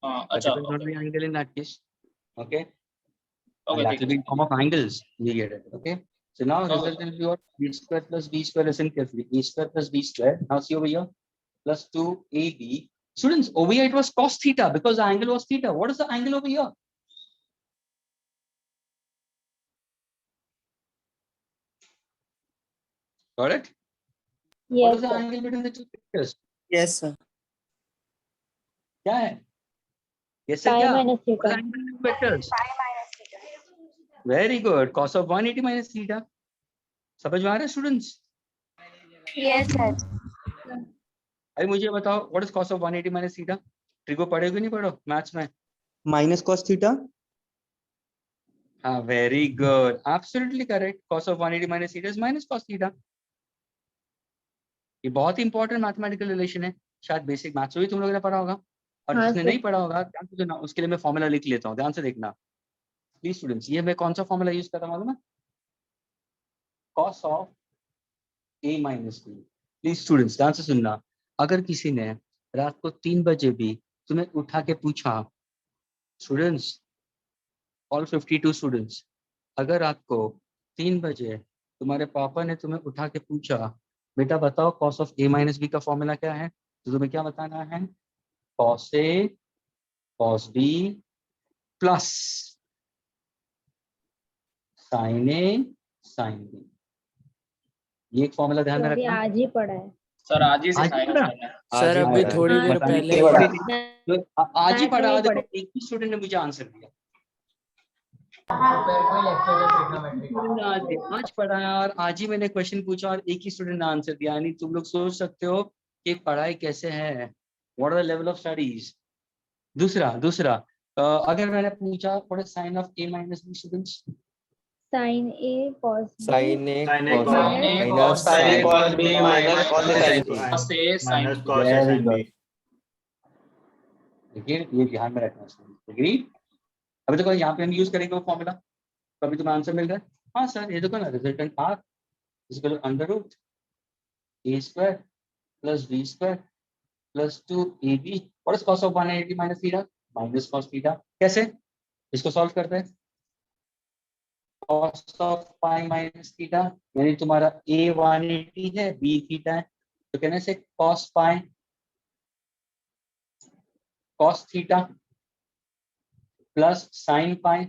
That अच्छा, depends on okay. the angle in that case. Okay. Okay, And that ठीक will be है. in form of angles. You get it. Okay. So now Okay. resultant will be what? B square plus B square. Listen carefully. A square plus B square. Now see over here. Plus 2AB. Students, over here it was cos theta because the angle was theta. What is the angle over here? Got it? What Yes, is the sir. angle between the two vectors? Yes sir. क्या है? Yes sir, Pi क्या? minus What is the theta. angle between two vectors? Very good. Cos of 180 minus theta. समझ में आ रहा है students? Yes, sir. अरे मुझे बताओ, what is cos of 180 minus theta? Trigo पढ़ोगे नहीं पढ़ो मैथ्स में? Minus cos theta. हाँ, very good, absolutely correct. cos of 180 minus theta is minus cos theta. ये बहुत ही इंपॉर्टेंट मैथमेटिकल रिलेशन है, शायद बेसिक मैथ्स में भी तुम लोगों ने पढ़ा होगा, और हाँ, जिसने सर। नहीं पढ़ा होगा ध्यान से सुनना, उसके लिए मैं फॉर्मूला लिख लेता हूँ, ध्यान से देखना। प्लीज स्टूडेंट्स, ये मैं कौन सा फॉर्मूला यूज कर रहा हूँ मालूम है? cos of a minus B. Please students ध्यान से सुनना, अगर किसी ने रात को 3 बजे भी तुम्हें उठा के पूछा, स्टूडेंट्स ऑल 52 स्टूडेंट्स, अगर रात को 3 बजे तुम्हारे पापा ने तुम्हें उठा के पूछा बेटा बताओ cos of a minus B का फॉर्मूला क्या है, तो तुम्हें क्या बताना है? cos a cos b plus sin a sin b। ये एक फॉर्मूला ध्यान में तो अभी रखना। आज ही पढ़ा है। सर आज ही आज ही सिखाया पढ़ा? मैंने। सर आज ही अभी पढ़ा। थोड़ी देर बताने पहले के ही- लिए तो आज ही मैथ पढ़ा। नहीं देखो पढ़े। एक ही स्टूडेंट ने मुझे आंसर दिया। सर कोई लेक्चर है ट्रिग्नोमेट्री आज पढ़ा और आज ही मैंने क्वेश्चन पूछा और एक ही स्टूडेंट ने आंसर दिया। यानी तुम लोग सोच सकते हो कि पढ़ाई कैसे है, what are the level of studies. दूसरा अगर मैंने पूछा what is sine of a minus b students? Sin A cos B Sin A Sin A cos cos minus sin sin cos b minus cos a sin b cos A sin minus B। cos a sin b। देखिए ये ध्यान में रखना student. Agree? अभी देखो यहाँ पे हम यूज करेंगे वो फॉर्मूला, तो अभी तुम्हें आंसर मिल रहा है। हाँ सर ये देखो ना, resultant r is equal to under root a square plus b square plus 2ab। What is cos of 180 minus theta? Minus cos theta. कैसे इसको सॉल्व करते हैं? cos of pi minus theta, यानी तुम्हारा a 180 है, b थीटा है, तो कहने से cos pi cos theta plus sin pi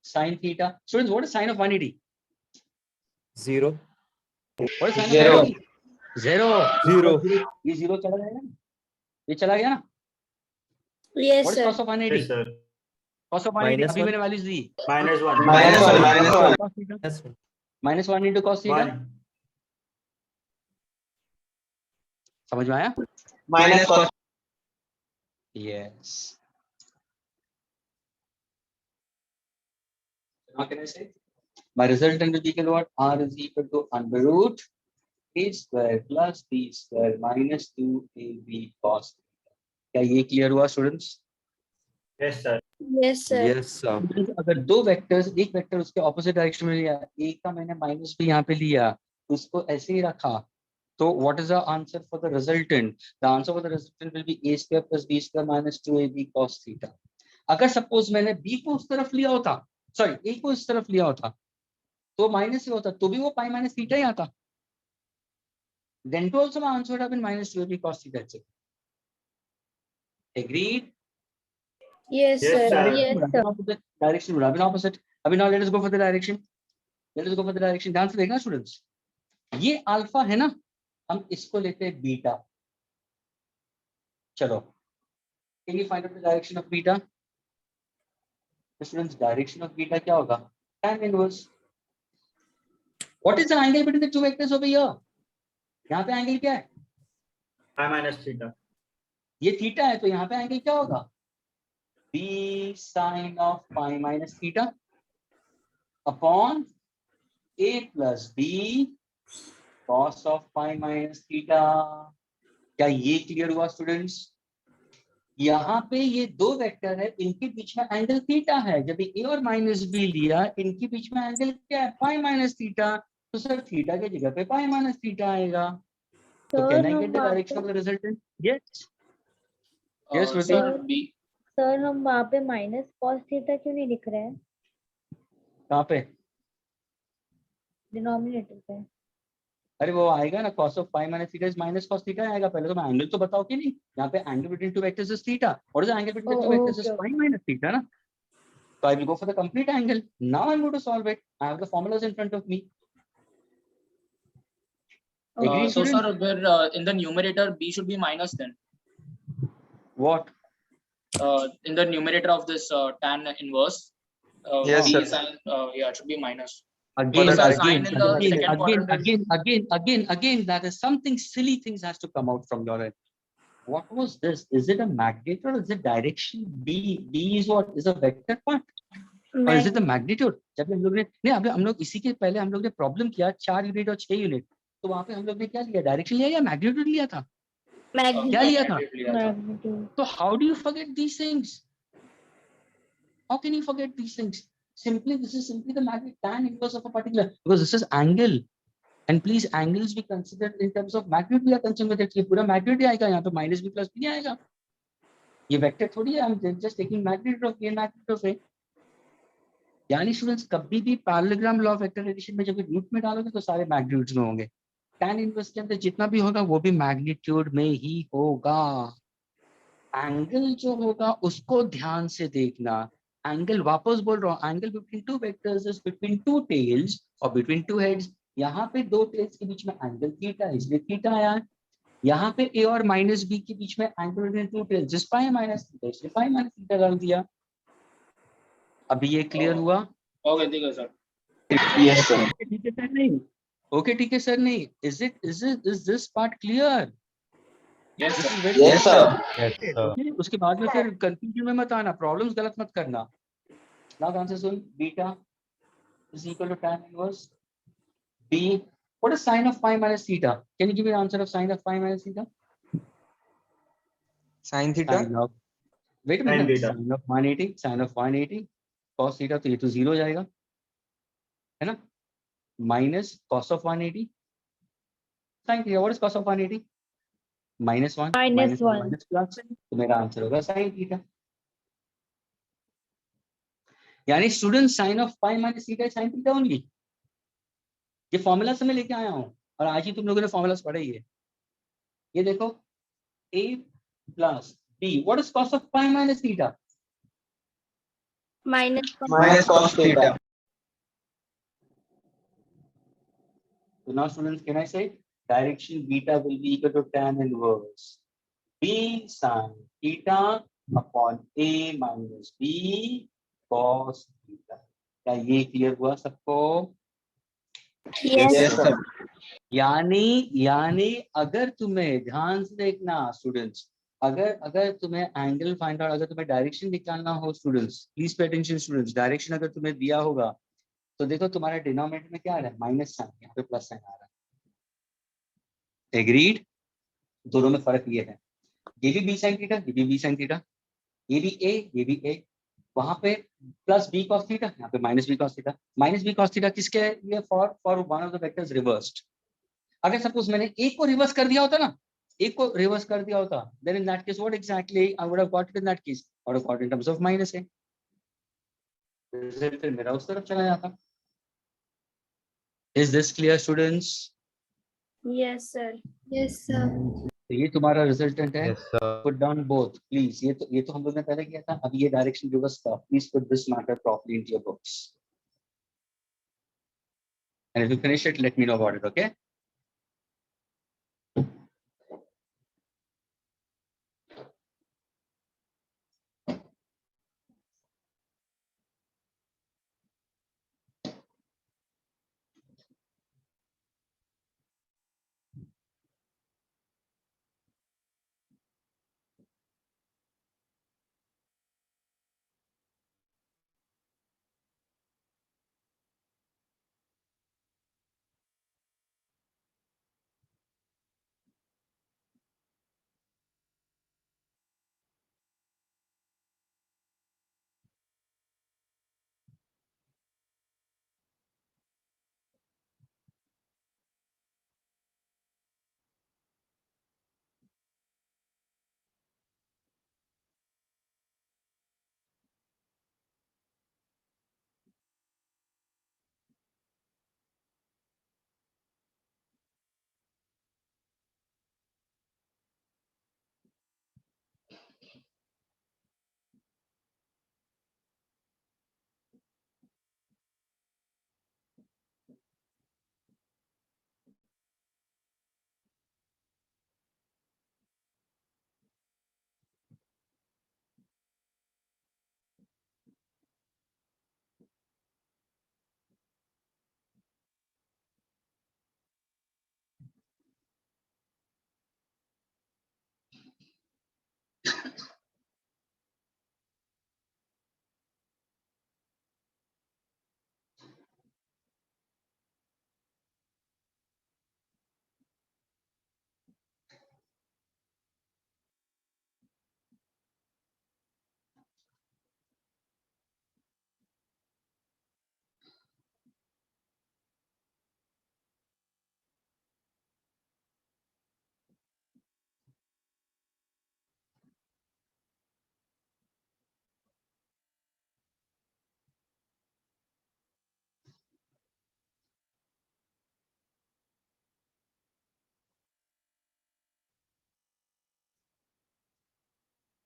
sin theta. Students what is sine of 180? 0 what is sign Zero. Of 180? 0। ये 0 चला जाएगा ना, ये चला गया ना। Yes, what is sir. cos of 180? Yes, sir. cos of 180 Minus अभी 1. मैंने values the. -1 -1 cos theta That's one. Minus 1 into cos theta. 1 समझ में आया? minus cos Yes. Now can I say my resultant will be equal to what? R is equal to under root a square plus b square minus 2ab cos theta। क्या ये clear हुआ students? yes sir Yes, sir. Yes sir. अगर दो vectors, एक vector उसके opposite direction में लिया, एक का मैंने माइनस भी यहाँ पे लिया, उसको ऐसे ही रखा, तो what is the answer for the resultant? The answer for the resultant will B a square plus b square minus 2ab cos theta. अगर सपोज मैंने b को उस तरफ लिया होता, सॉरी a को इस तरफ लिया होता, तो माइनस ही होता, तो भी वो पाई माइनस थीटा ही आता। then to also my answer would have been minus 2ab cos theta etc. Agreed? Yes, Yes, sir. sir. Yes, sir. Direction would have been opposite. अभी now let us go for the direction. Let us go for the direction. ध्यान से देखना students, ये alpha है ना, हम इसको लेते हैं बीटा। चलो, can you find out the direction of beta? Students, direction of beta क्या होगा? Tan inverse. What is the angle between the two vectors over here? यहाँ पे एंगल क्या है? pi minus theta ये थीटा है, तो यहाँ पे एंगल क्या होगा? b sin of pi minus theta upon a plus b cos of pi minus theta। क्या ये क्लियर हुआ स्टूडेंट्स? यहाँ पे ये दो वेक्टर है, इनके बीच में एंगल थीटा है। जब a और माइनस b लिया, इनके बीच में एंगल क्या है? पाई माइनस थीटा। तो सर थीटा के जगह पे पाई माइनस थीटा आएगा। तो Sir, कैन आई हम गेट द वहाँ direction of the resultant? Yes Sir, Shruti, B sir हम वहाँ पे माइनस cos थीटा क्यों नहीं लिख रहे हैं कहाँ पे? डिनोमिनेटर पे? अरे वो आएगा ना, cos of pi minus theta is minus cos theta आएगा। पहले तो मैं एंगल तो बताओ कि नहीं। यहाँ पे angle between two vectors is theta, what is the angle between to Oh, vectors is okay, pi minus theta ना। So I will go for the complete angle. Now I'm going to solve it. I have the formulas in front of me. Agree, so students? sir, where in the numerator B should be minus then. What? In the numerator of this tan inverse, Yes, B sir. sign, yeah, it should be minus. Again, What is the again, sign in the again, second again, quadrant? again, that is something silly things has to come out from your end. What was this? Is it a magnitude or is it direction? B is what? Is a vector part? और is it the magnitude? जब हम लोग ने नहीं, अभी हम लोग इसी के पहले हम लोग ने प्रॉब्लम किया 4 यूनिट और 6 यूनिट, तो वहां पे हम लोग ने क्या लिया? डायरेक्शन लिया या मैग्नीट्यूड लिया था? क्या लिया था? Magnitude. तो how do you forget these things? How can you forget these things? Simply, this is simply the magnitude tan inverse of a particular, because this is angle. And please, angles be considered in terms of magnitude. We are concerned with it. ये पूरा magnitude ही आएगा यहाँ पे, minus b plus b नहीं आएगा. ये vector थोड़ी है, I'm just taking magnitude of a and magnitude of a. यानी स्टूडेंट्स कभी भी parallelogram law of vector addition में जब रूट में डालोगे तो सारे मैग्नीट्यूड्स में होंगे. tan इनवर्स के अंदर जितना भी होगा वो भी मैग्नीट्यूड में ही होगा. एंगल जो होगा उसको ध्यान से देखना. एंगल वापस बोल रहा हूँ, angle between two vectors is between two tails और बिटवीन टू हेड्स. यहाँ पे दो टेल्स के बीच में एंगल थीटा है, इसलिए थीटा आया. यहाँ पे a और माइनस b के बीच में एंगल बिटवीन टू टेल्स जिस पाई माइनस थीटा, इसलिए पाई माइनस थीटा डाल दिया. अभी ये क्लियर हुआ? ओके ठीक है सर. Yes, sir. ठीक है सर नहीं? ओके ठीक है सर नहीं? Is this part clear? Yes sir. Yes, sir. Okay, उसके बाद में फिर कंफ्यूजन में मत आना, प्रॉब्लम्स गलत मत करना. नाउ ध्यान से सुन. Beta is equal to tan inverse b. What is sin of pi minus theta? Can you give me the answer of sin of pi minus theta? Sin theta. Sin of, wait a minute, sin of 180, sin of 180 cos theta, तो ये तो 0 हो जाएगा, है ना? Minus cos of 180 sin theta. What is cos of 180? Minus 1. Minus one. Minus plus, तो मेरा answer होगा sin theta. यानी student sine of pi minus theta sine theta only. ये फॉर्मूला से मैं लेके आया हूँ और आज ही तुम लोगों ने फॉर्मूलास पढ़े ही है. ये देखो a plus b. What is cos of pi minus theta? Minus Minus cos theta. So now students, can I say direction beta will be equal to tan inverse b sin theta upon a minus b cos theta. क्या ये clear हुआ सबको? yes, Yes, sir. यानी अगर तुम्हें ध्यान से देखना स्टूडेंट्स, अगर तुम्हें एंगल फाइंड आउट, अगर तुम्हें डायरेक्शन निकालना हो students, please pay attention students. Direction अगर तुम्हें दिया होगा तो देखो तुम्हारे डिनोमिनेटर में क्या आ रहा है? माइनस साइन, यहाँ पे प्लस साइन आ रहा है. एग्रीड? दोनों में फर्क ये है, ये भी बी साइन थीटा, ये भी बी साइन थीटा, ये भी ए, ये भी ए. वहां पे प्लस बी कॉस थीटा, यहाँ पे minus B cos theta. Minus B cos theta किसके है? ये for one of the vectors reversed. अगर सपोज मैंने एक को रिवर्स कर दिया होता ना, एक को रिवर्स कर दिया होता, then in that case what exactly I would have got it in that case? I would have got in terms of minus a. Result मेरा उस तरफ चला जाता. Is this clear students? yes, sir. Yes, sir. तो ये तुम्हारा resultant है. Put down both please. ये तो हम लोग ने पहले किया था, अब ये डायरेक्शन रिवर्स का. Please put this matter properly into your books. And if you finish it, let me know about it, okay?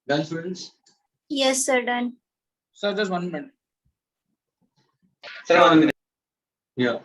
Done, students? Yes, sir. Done. Sir, just 1 minute. Sir, 1 minute. Yeah.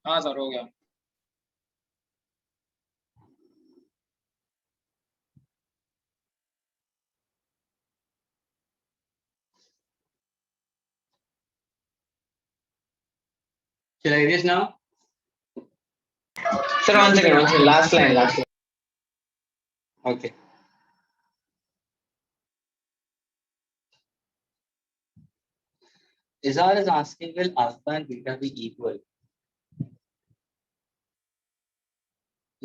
हाँ sir, हो गया. Shall I erase now? Sir, 1 second, 1 second. Last line, last line. Okay. Izar is asking, will alpha and beta be equal?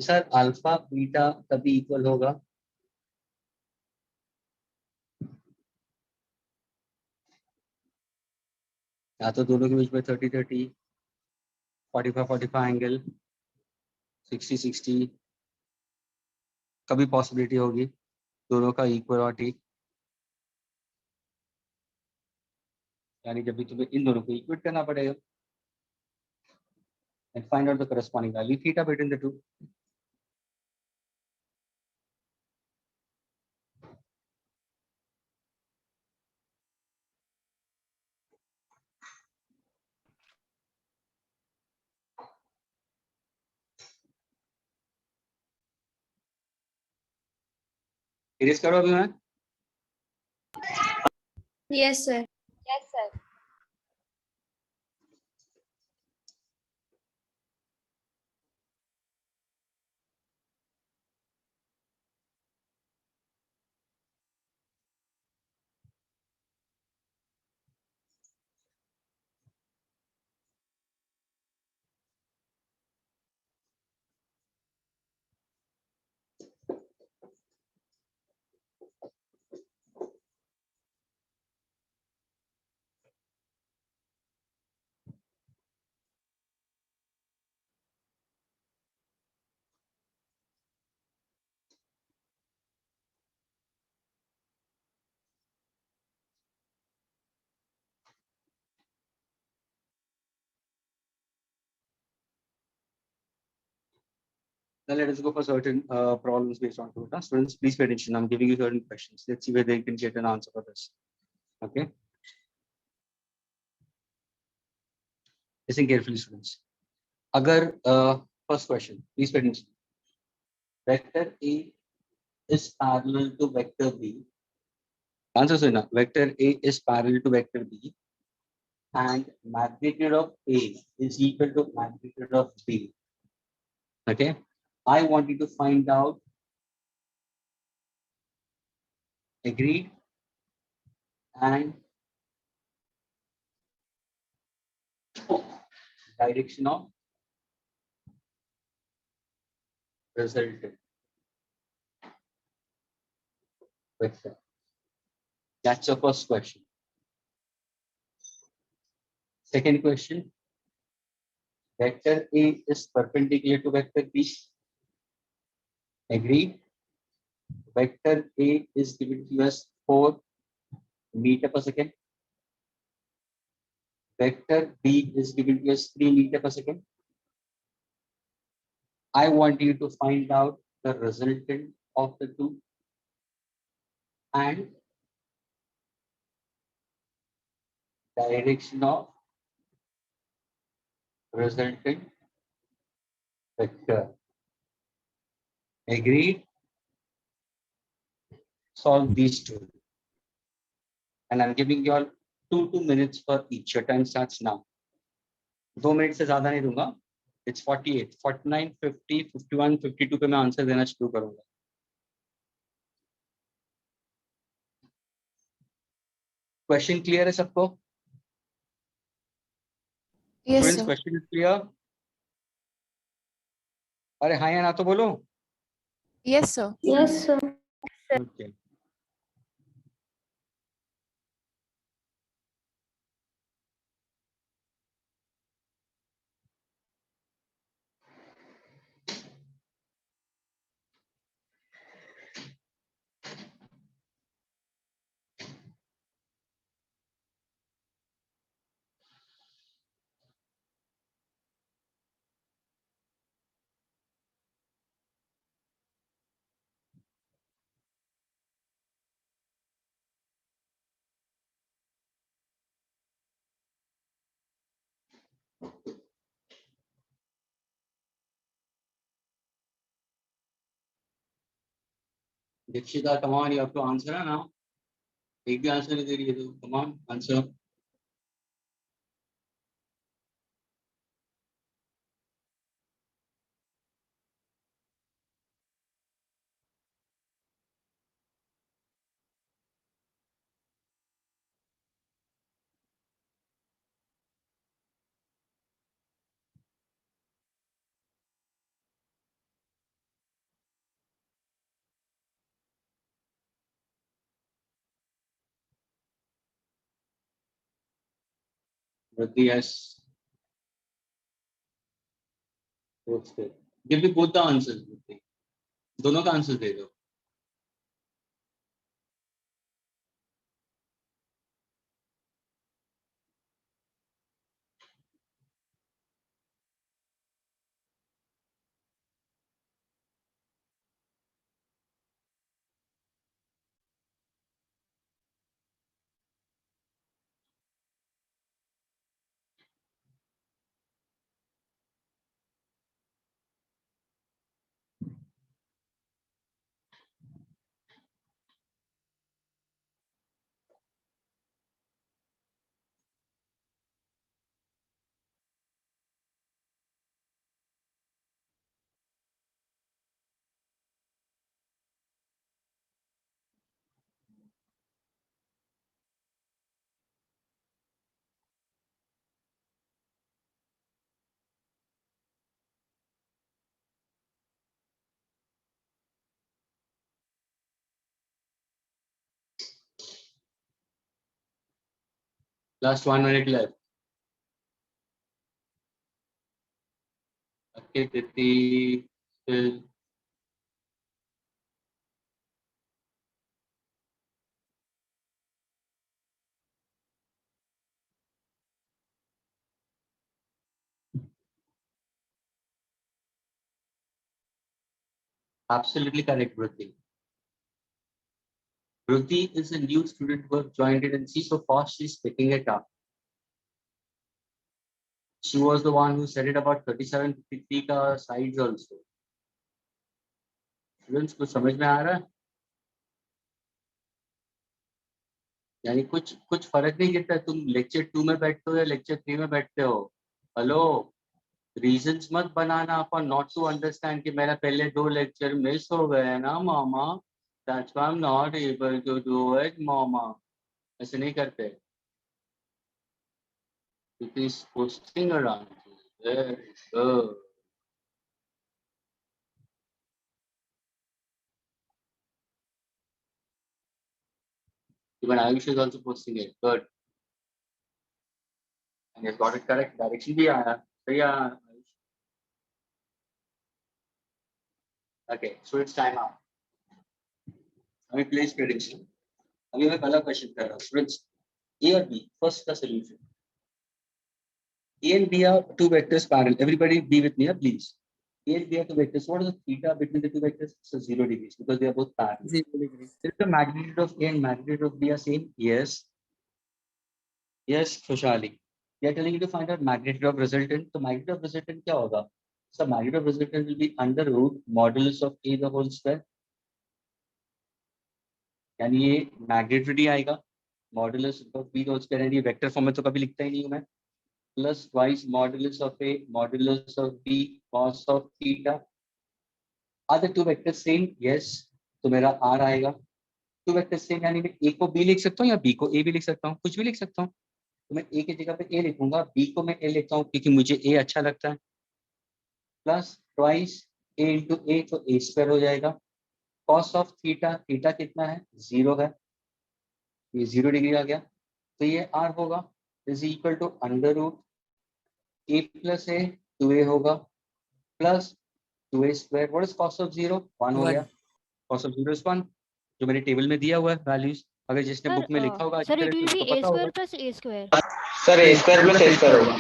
Sir alpha beta कभी equal होगा? या तो दोनों के बीच में 30-30, 45-45 एंगल, 60-60 कभी पॉसिबिलिटी होगी दोनों का इक्वलिटी, यानी जब भी तुम्हें इन दोनों को इक्वेट करना पड़ेगा and find out the corresponding value theta between the two. Erase करो अभी मैं. Yes, sir. Yes, sir. Now let us go for certain problems based on quota. Students, please pay attention. I'm giving you certain questions. Let's see whether you can get an answer for this. Okay. Listen carefully, students. Agar first question, please pay attention. Vector A is parallel to vector B. Answer Suna. Vector A is parallel to vector B, and magnitude of A is equal to magnitude of B. Okay. I want you to find out. Agreed. And direction of resultant vector. That's your first question. Second question. Vector A is perpendicular to vector B. Agreed. Vector A is given to us 4 meter per second. Vector B is given to us 3 meter per second. I want you to find out the resultant of the two and direction of resultant vector. Agreed? Solve these two. And I'm giving you all 2 minutes for each. Your time starts now. 2 minutes से ज्यादा नहीं दूंगा. It's 48, 49, 50, 51, 52 पे मैं answer देना शुरू करूंगा. Question clear है सबको? Yes, students sir. Question clear? अरे हाँ या ना तो बोलो. Yes, sir. Yes, sir. Okay. Dikshita, come on, you have to answer now. एक भी आंसर नहीं दे रही है तो come on, answer. Vritti, yes. Both good. Give me both the answers, Vritti. दोनों का आंसर दे दो. Last 1 minute left. Okay, Vritti, still. Absolutely correct, Vritti. Vritti is a new student who have joined it and see so fast she's picking it up. She was the one who said it about 37, 53 का sides also. Students को समझ में आ रहा है? यानी कुछ फर्क नहीं गिरता तुम लेक्चर 2 में बैठते हो या लेक्चर 3 में बैठते हो. हेलो, रीजंस मत बनाना फॉर नॉट टू अंडरस्टैंड कि मेरा पहले 2 लेक्चर मिस हो गए ना मामा. That's why I am not able to do it मामा. ऐसे नहीं करते. It is posting around. Very good. Even Ayush is also posting it. Good. And he's got it correct. Direction भी आया. सही आया Ayush. Okay, so it's time out. हमें place prediction. अभी मैं पहला क्वेश्चन कर रहा हूँ. Students, A or B? First the solution. A and B are two vectors parallel. Everybody be with me, please. A and B are two vectors. What is the theta between the two vectors? So 0 degrees because they are both parallel. 0 degrees. Is the magnitude of A and magnitude of B are same? Yes. Yes, Khushali. We are telling you to find out magnitude of resultant. So magnitude of resultant क्या होगा? So magnitude of resultant will be under root modulus of A the whole square. यानी ये magnitude ही आएगा. Modulus of B the whole square. यानी ये vector form में तो कभी लिखता ही नहीं हूँ मैं. plus twice modulus of A, modulus of B, cos of theta. Are the two vectors same? Yes. तो मेरा R आएगा. Two vectors same यानी मैं A को B लिख सकता हूँ या B को A भी लिख सकता हूँ, कुछ भी लिख सकता हूँ. तो मैं A की जगह पे A लिखूंगा, B को मैं A लिखता हूँ क्योंकि मुझे A अच्छा लगता है. Plus twice A into A तो A स्क्वायर हो जाएगा. कॉस ऑफ थीटा, थीटा कितना है? 0 है, ये 0 डिग्री आ गया. तो ये R होगा is equal to under root A plus A 2A होगा plus 2A square. What is cos of 0? 1 हो गया. कॉस ऑफ 0 इज 1 जो मैंने टेबल में दिया हुआ है वैल्यूज. अगर जिसने बुक में लिखा होगा Sir, it will तो be उसको a पता square होगा. plus a square. Sir, a square plus a square होगा.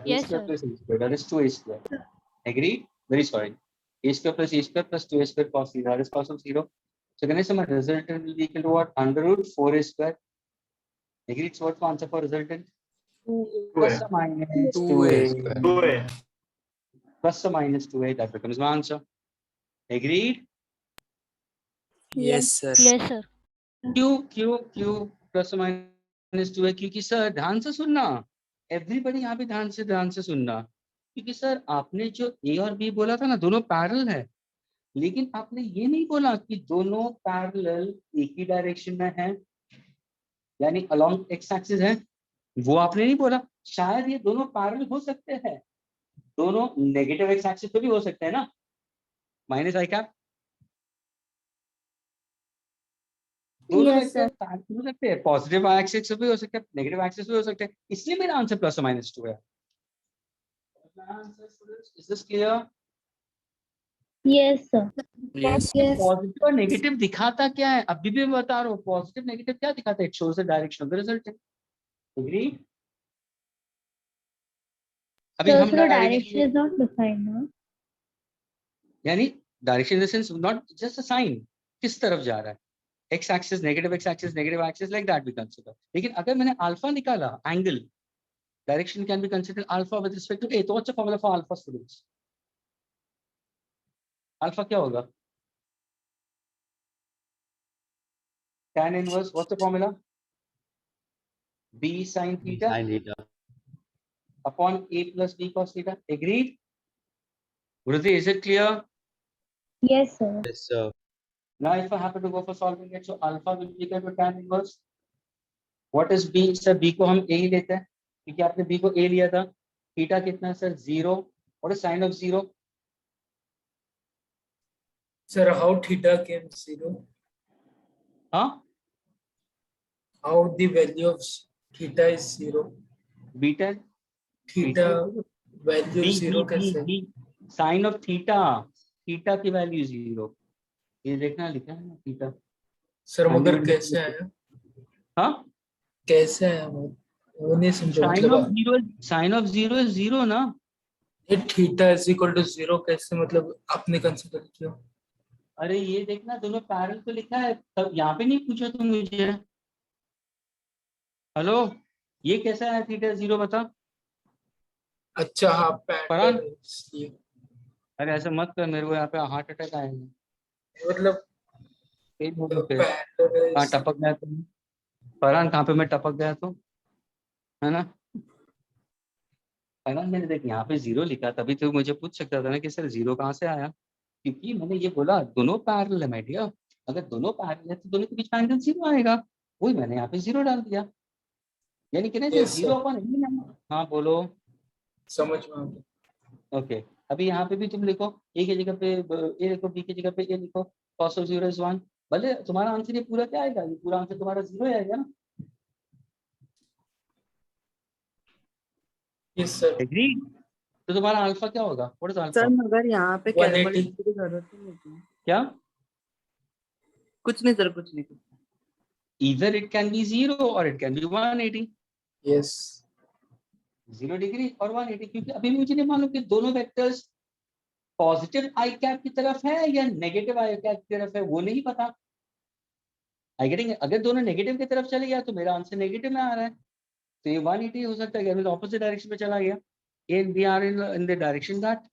Yes, sir. plus A square, that is 2A square. Agree? Very sorry. A square plus A square plus 2A square cos theta, that is cos of 0. So can I say my resultant will be equal to what? Under root 4A square. Agree? It's what to answer for resultant? Plus or minus 2A. Plus or minus 2A, that becomes my answer. Agreed? Yes, sir. Yes, sir. Q plus or minus 2 है क्योंकि sir ध्यान से सुनना, everybody यहाँ पे ध्यान से सुनना, क्योंकि सर आपने जो A और B बोला था ना दोनों पैरेलल है, लेकिन आपने ये नहीं बोला कि दोनों पैरेलल एक ही डायरेक्शन में है यानी अलोंग एक्स एक्सिस है, वो आपने नहीं बोला. शायद ये दोनों पैरेलल हो सकते हैं, दोनों नेगेटिव एक्स एक्सिस पे भी हो सकते हैं ना, माइनस आई कैप. दोनों Yes, sir. हो सकते हैं, पॉजिटिव एक्सिस भी हो सकते हैं, नेगेटिव एक्सिस भी हो सकते हैं, इसलिए मेरा आंसर प्लस और माइनस 2 है. Is this clear? Yes, sir. Yes. Positive और नेगेटिव दिखाता क्या है? अभी भी मैं बता रहा हूँ, पॉजिटिव नेगेटिव क्या दिखाता है? It shows the direction of the resultant. Agree? अभी So, हम the direction is not defined, no? यानी direction in the sense not just a sign, किस तरफ जा रहा है, x axis negative like that we consider. लेकिन अगर मैंने अल्फा निकाला, angle, direction can be considered alpha with respect to A. तो what's the formula for alpha students? Alpha क्या होगा? tan inverse, what's the formula? B sin theta upon A plus B cos theta. Agreed? Guruji, is it clear? Yes, sir. Yes, sir. Now if I happen to go for solving it, so alpha will be equal to tan inverse. What is B? Sir, B को हम A ही लेते हैं क्योंकि आपने B को A लिया था. Theta कितना है sir? 0. What is sin of 0? Sir, how theta came 0? हाँ? How the value of theta is 0? Beta. Theta value 0 कैसे? Sin of theta. Theta की वैल्यू 0. ये देखना लिखा है ना थीटा. सर मगर कैसे आया? हाँ? कैसे आया वो नहीं समझा. साइन ऑफ 0 is 0 ना. ये थीटा इज इक्वल टू 0 कैसे मतलब आपने कंसीडर किया? अरे ये देखना दोनों पैरेलल तो लिखा है, तब यहाँ पे नहीं पूछा तुम मुझे. हेलो, ये कैसा है थीटा 0 बता. अच्छा हाँ फरहान, पैरेलल. अरे ऐसा मत कर, मेरे को यहाँ पे हार्ट अटैक आएगा. मतलब कहाँ टपक गया तुम फरहान? कहाँ पे मैं टपक गया तो, है ना? फरहान मैंने देख यहाँ पे 0 लिखा, तभी तो मुझे पूछ सकता था ना कि सर 0 कहाँ से आया, क्योंकि मैंने ये बोला दोनों पैरेलल है. मैं डियर, अगर दोनों पैरेलल है तो दोनों के बीच में एंगल 0 आएगा, वही मैंने यहाँ पे 0 डाल दिया. यानी कि ना 0 अपन. हाँ बोलो. समझ में. ओके, अभी यहाँ पे भी तुम लिखो, ए की जगह पे ए लिखो, बी की जगह पे ए लिखो. cos of 0 is 1. भले तुम्हारा आंसर ये पूरा क्या आएगा? ये पूरा आंसर तुम्हारा 0 आएगा ना. Yes sir. एग्री? तो तुम्हारा अल्फा क्या होगा? What is alpha? सर मगर यहाँ पे कैलकुलेशन की जरूरत नहीं होती. क्या? कुछ नहीं सर, कुछ नहीं. Either it can be 0 or it can be 180. Yes. 0 degree और 180, क्योंकि अभी मुझे नहीं मालूम कि दोनों वेक्टर्स पॉजिटिव आई कैप की तरफ है या नेगेटिव आई कैप की तरफ है, वो नहीं पता. I getting? अगर दोनों नेगेटिव की तरफ चले गया तो मेरा आंसर नेगेटिव में आ रहा है, तो ये 180 हो सकता है, मतलब ऑपोजिट डायरेक्शन में चला गया. And we are in the direction that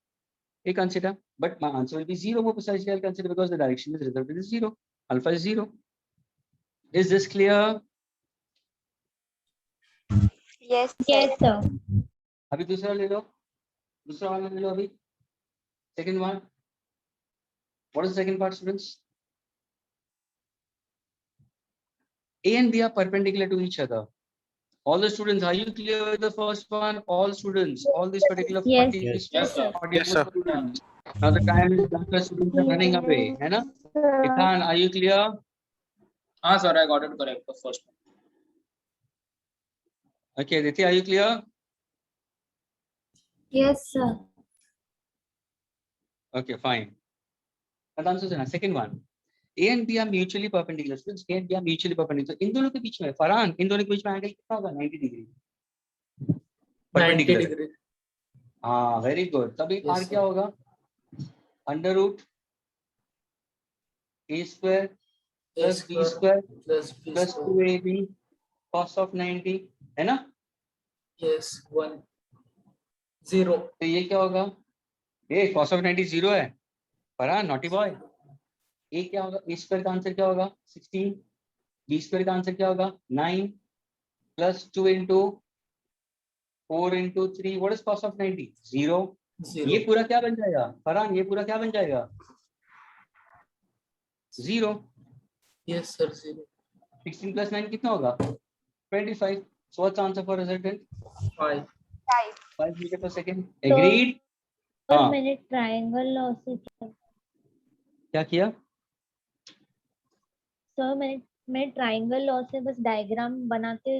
we consider, but my answer will be 0 more precisely. I'll consider because the direction is resulted is 0. Alpha is 0. Is this clear? Yes, Yes, sir. अभी दूसरा ले लो, दूसरा वाला ले लो अभी, second one. What is the second part, students? A and B are perpendicular to each other. All the students, are you clear with the first one? All students, all these particular Yes. 40, Yes, sir. 44 students. Now the time is done, the students are running away. है ना? Ithan, are you clear? Ah, sir, I got it correct. The first one. Okay, Aditi, are you clear? Yes, sir. Okay, fine. Second one. A and B are mutually perpendicular. Students, A and B are mutually perpendicular. इन दोनों के बीच में, फरहान, इन दोनों के बीच में angle कितना होगा? 90 degree. 90 degree. हाँ, very good. तभी Yes, R क्या होगा? अंडर root A square plus B square plus B plus square. 2AB cos of 90, है ना? Yes, 1 0. तो ये क्या होगा? ये cos of 90 0 है. Farhan, naughty boy. ए क्या होगा? ए स्क्वायर का आंसर क्या होगा? 16. बी स्क्वायर का आंसर क्या होगा? 9 plus 2 into 4 into 3. What is cos of 90? 0. 0. ये पूरा क्या बन जाएगा? फरहान, ये पूरा क्या बन जाएगा? 0. Yes, sir, 0. 16 plus 9 कितना होगा? 25. So what's the answer for resultant? 5. 5 metre per second. Agreed? और हाँ. मैंने ट्रायंगल लॉ से क्या किया? सर मैं ट्रायंगल लॉ से बस डायग्राम बनाते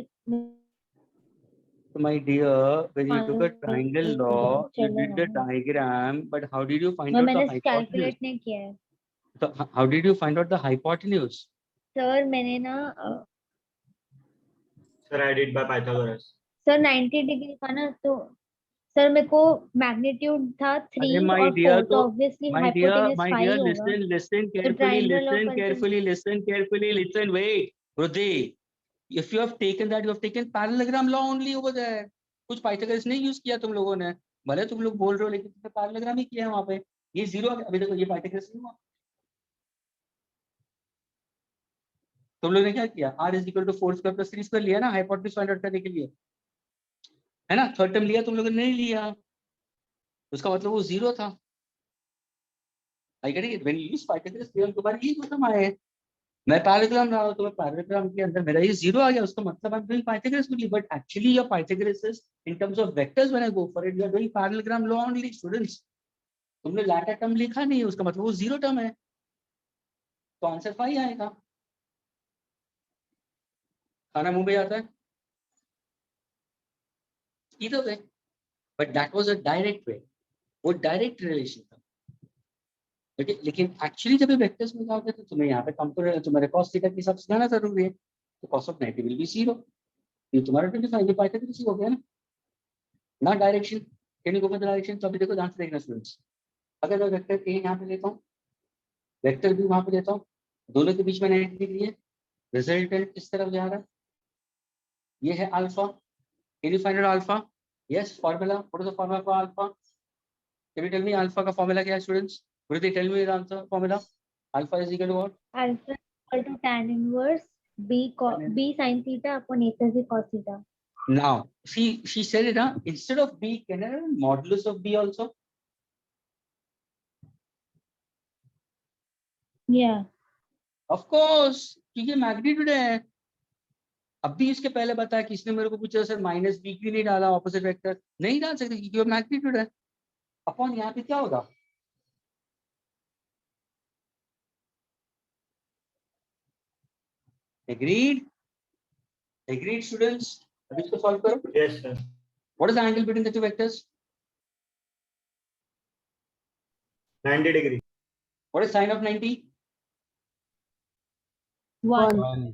So my dear, when you took a Fine. triangle law, you did the diagram, but how did you find out the मैंने hypotenuse? कैलकुलेट नहीं किया है So how did you find out the hypotenuse? Sir. मैंने ना Sir, I did by Pythagoras. Sir 90 degree का ना, तो sir मेरे को मैग्नीट्यूड था 3 अरे my और dear, 4, तो obviously my dear, hypotenuse my 5 dear, होगा. listen carefully, triangle of listen carefully, listen carefully, listen, wait, Rudy, if you have taken that, you have taken parallelogram law only over there. कुछ Pythagoras नहीं use किया तुम लोगों ने. भले तुम लोग बोल रहे हो, लेकिन तुमने पैरेललोग्राम ही किया है वहां पे. ये 0 अभी देखो, ये पाइथागोरस नहीं हुआ. तुम लोगों ने क्या किया? R is equal to 4 square plus 3 square लिया ना हाइपोटेन्यूज फाइंड आउट करने के लिए, है ना? थर्ड टर्म लिया तुम लोगों ने? नहीं लिया. उसका मतलब वो 0 था. I get it. When you use Pythagoras theorem, तुम्हारे ये क्वेश्चन आए हैं. मैं पैरेललोग्राम रहा हूँ, तो मैं पैरेललोग्राम के अंदर मेरा ये 0 आ गया. उसका मतलब I'm doing Pythagoras only, but actually your Pythagoras is in terms of vectors. When I go for it, you are doing parallelogram law only, students. तुमने latter term लिखा नहीं है, उसका मतलब वो 0 term है. तो आंसर 5 आएगा. खाना मुंह में जाता है. Either way, but that was a direct way. वो डायरेक्ट रिलेशन था. ओके, लेकिन एक्चुअली जब वेक्टर्स में जाओगे तो तुम्हें यहाँ पे कंप्यूटर तुम्हारे cos थीटा के हिसाब से जाना जरूरी है. तो cos of 90 will be 0. ये तुम्हारा 25 ये पाइथागोरस हो गया ना. ना direction, can you go for the direction? तो अभी देखो ध्यान से देखना स्टूडेंट्स. अगर मैं वेक्टर ए यहाँ पे लेता हूँ, वेक्टर बी वहां पे लेता हूँ, दोनों के बीच में 90 डिग्री है. रिजल्टेंट किस तरफ जा रहा है? ये है alpha. Can you find out alpha? Yes, formula. What is the formula for alpha? Can you tell me alpha का फार्मूला क्या है students? What did they tell me the answer formula? Alpha is equal to what? Alpha equal to tan inverse b sin theta upon a plus b cos theta. Now, she said it, huh? Instead of b, can I have modulus of b also? Yeah. Of course, क्योंकि magnitude है. अब भी इसके पहले बताया, किसने मेरे को पूछा सर माइनस बी क्यों नहीं डाला ऑपोजिट वेक्टर? नहीं डाल सकते क्योंकि वो मैग्नीट्यूड है. अपॉन यहाँ पे क्या होगा? Agreed? Agreed, students? अब इसको सॉल्व करो. Yes, sir. What is the angle between the two vectors? 90 degree. What is sine of 90? 1.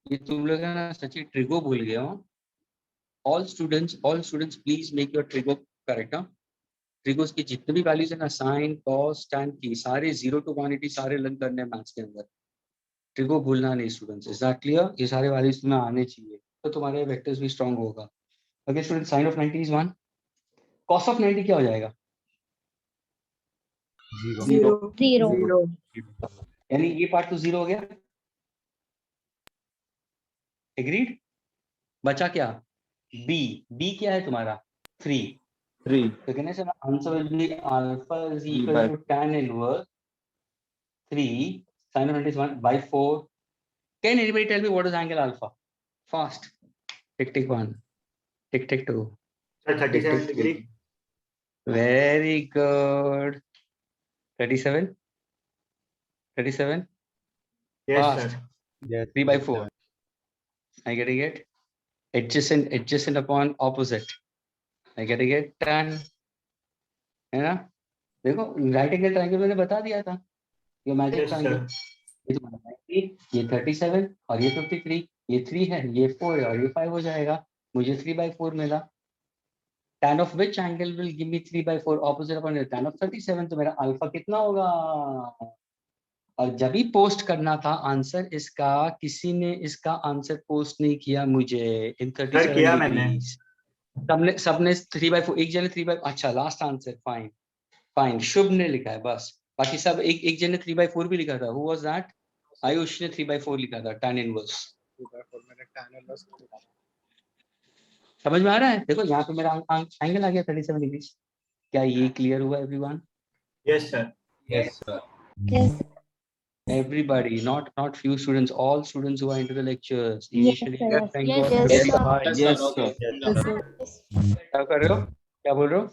ये तुम लोग है ना सच्ची ट्रिगो भूल गए हो. All students, please make your trigo correct. हाँ, ट्रिगोस की जितने भी वैल्यूज है ना, साइन, कॉस, tan की, सारे 0 to 180 सारे लर्न करने हैं मैथ्स के अंदर. ट्रिगो भूलना नहीं स्टूडेंट्स. Is that clear? ये सारे वैल्यूज तुम्हें आने चाहिए, तो तुम्हारे वेक्टर्स भी स्ट्रांग होगा. Okay student, sine of 90 is 1. Cos of 90 क्या हो जाएगा? 0. यानी ये पार्ट तो 0 हो गया. एग्रीड? बचा क्या? बी क्या है तुम्हारा 3. 3. So can I say the answer will be alpha is equal by- to tan inverse 3 sin of 1 by 4. Can anybody tell me what is angle alpha? Fast. Tick 1. Tick 2. Sir, 37 Tick, tick, degree. tick. Very good. 37. 37. Yes, Fast. sir. Yes. 3 by 4. I getting it? Adjacent upon opposite. I getting it? Tan. है ना? देखो right angle triangle मैंने बता दिया था. ये magic Yes, triangle. sir. ये तुम्हारा 90, ये 37 और ये 53. ये 3 है, ये 4 है और ये 5 हो जाएगा. मुझे 3 by 4 मिला. tan of which angle will give me 3 by 4 opposite upon the tan of 37. तो मेरा अल्फा कितना होगा? और जब भी पोस्ट करना था आंसर इसका, किसी ने इसका आंसर पोस्ट नहीं किया मुझे इन 37 Sir, किया मैंने. degrees. सबने 3 by 4, एक जने 3 by, अच्छा लास्ट आंसर. फाइन शुभ ने लिखा है बस. बाकी सब एक जन ने 3 by 4 भी लिखा था. Who was that? आयुष ने 3 by 4 लिखा था. tan inverse. समझ में आ रहा है? देखो यहाँ पे मेरा एंगल आ गया 37 डिग्री. क्या ये क्लियर हुआ everyone? Yes, sir. Yes, sir. Yes. Everybody, not few students, all students who are into the lectures. Yes, Initially, sir. yes, thank Yes, God. yes, sir. Yes, Okay. sir. Yes, sir. क्या कर रहे हो? क्या बोल रहे हो?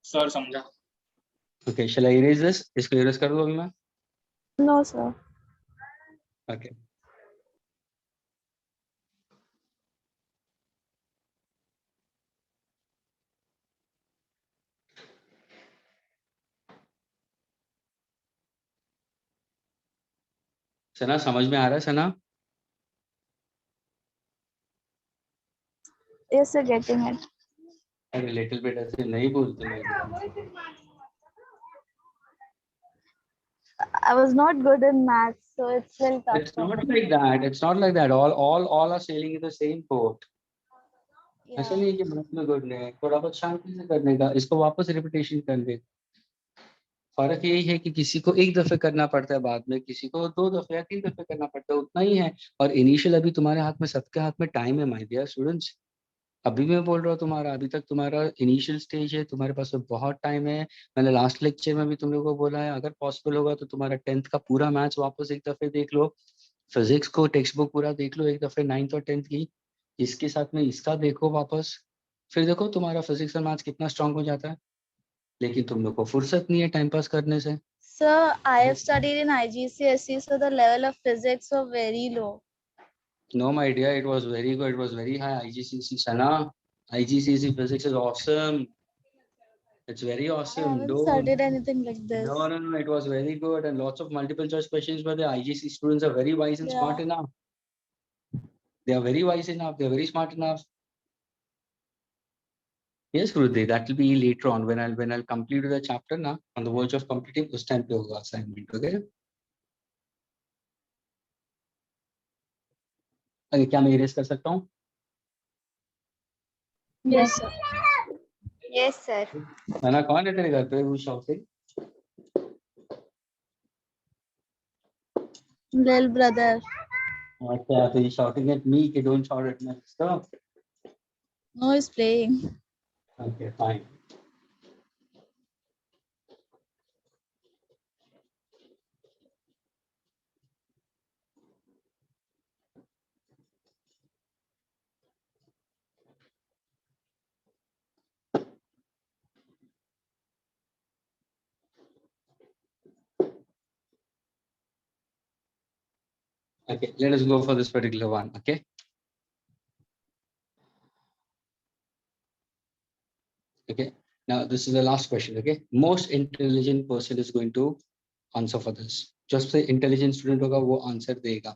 Sir, समझा. Okay, shall I erase this? इसको erase कर दूं अभी मैं? No, sir. Okay. सना समझ में आ रहा है सना? Yes, sir, getting it. अरे लिटिल बिट ऐसे नहीं बोलते मैं. I was not good in maths, so it's very tough. It's not like that. It's not like that. All are sailing in the same boat. ऐसा नहीं है कि math में गुड नहीं है. थोड़ा बहुत शांति से करने का. इसको वापस रिपीटेशन कर दे. फर्क यही है कि किसी को एक दफे करना पड़ता है, बाद में किसी को 2 दफे या 3 दफे करना पड़ता है. उतना ही है. और इनिशियल अभी तुम्हारे हाथ में, सबके हाथ में टाइम है माय डियर स्टूडेंट्स. अभी मैं बोल रहा हूँ तुम्हारा अभी तक तुम्हारा इनिशियल स्टेज है. तुम्हारे पास में बहुत टाइम है. मैंने लास्ट लेक्चर में भी तुम लोगों को बोला है, अगर पॉसिबल होगा तो तुम्हारा 10th का पूरा मैथ्स वापस एक दफे देख लो. फिजिक्स को टेक्स्ट बुक पूरा देख लो एक दफे 9th और 10th की. इसके साथ में इसका देखो वापस. फिर देखो तुम्हारा फिजिक्स और मैथ्स कितना स्ट्रांग हो जाता है. लेकिन तुम लोग को फुर्सत नहीं है टाइम पास करने से. Sir, I have studied in IGCSE, so the level of physics was very low. No, my dear, it was very good. It was very high. IGCSE, Sana. IGCSE physics is awesome. It's very I awesome. haven't Don't. studied anything like this. No. It was very good, and lots of multiple choice questions. But the IGC students are very wise and smart Yeah. enough. They are very wise enough. They are very smart enough. Yes, Rudy, that will be later on when I'll complete the chapter now. On the verge of completing, उस time पे होगा assignment. Okay. अरे क्या मैं erase कर सकता हूँ? Yes, sir. Yes, sir. मैंने कौन है तेरे घर पे? Who's shouting? Little brother. अच्छा, so he's shouting at me. कि don't shout at me. Stop. No, he's playing. Okay, fine. Okay, let us go for this particular one. Okay. Okay. Now this is the last question. Okay. Most intelligent person is going to answer for this. Just say intelligent student होगा वो answer देगा.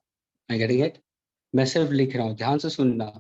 I getting it? मैं सिर्फ लिख रहा हूँ, ध्यान से सुनना.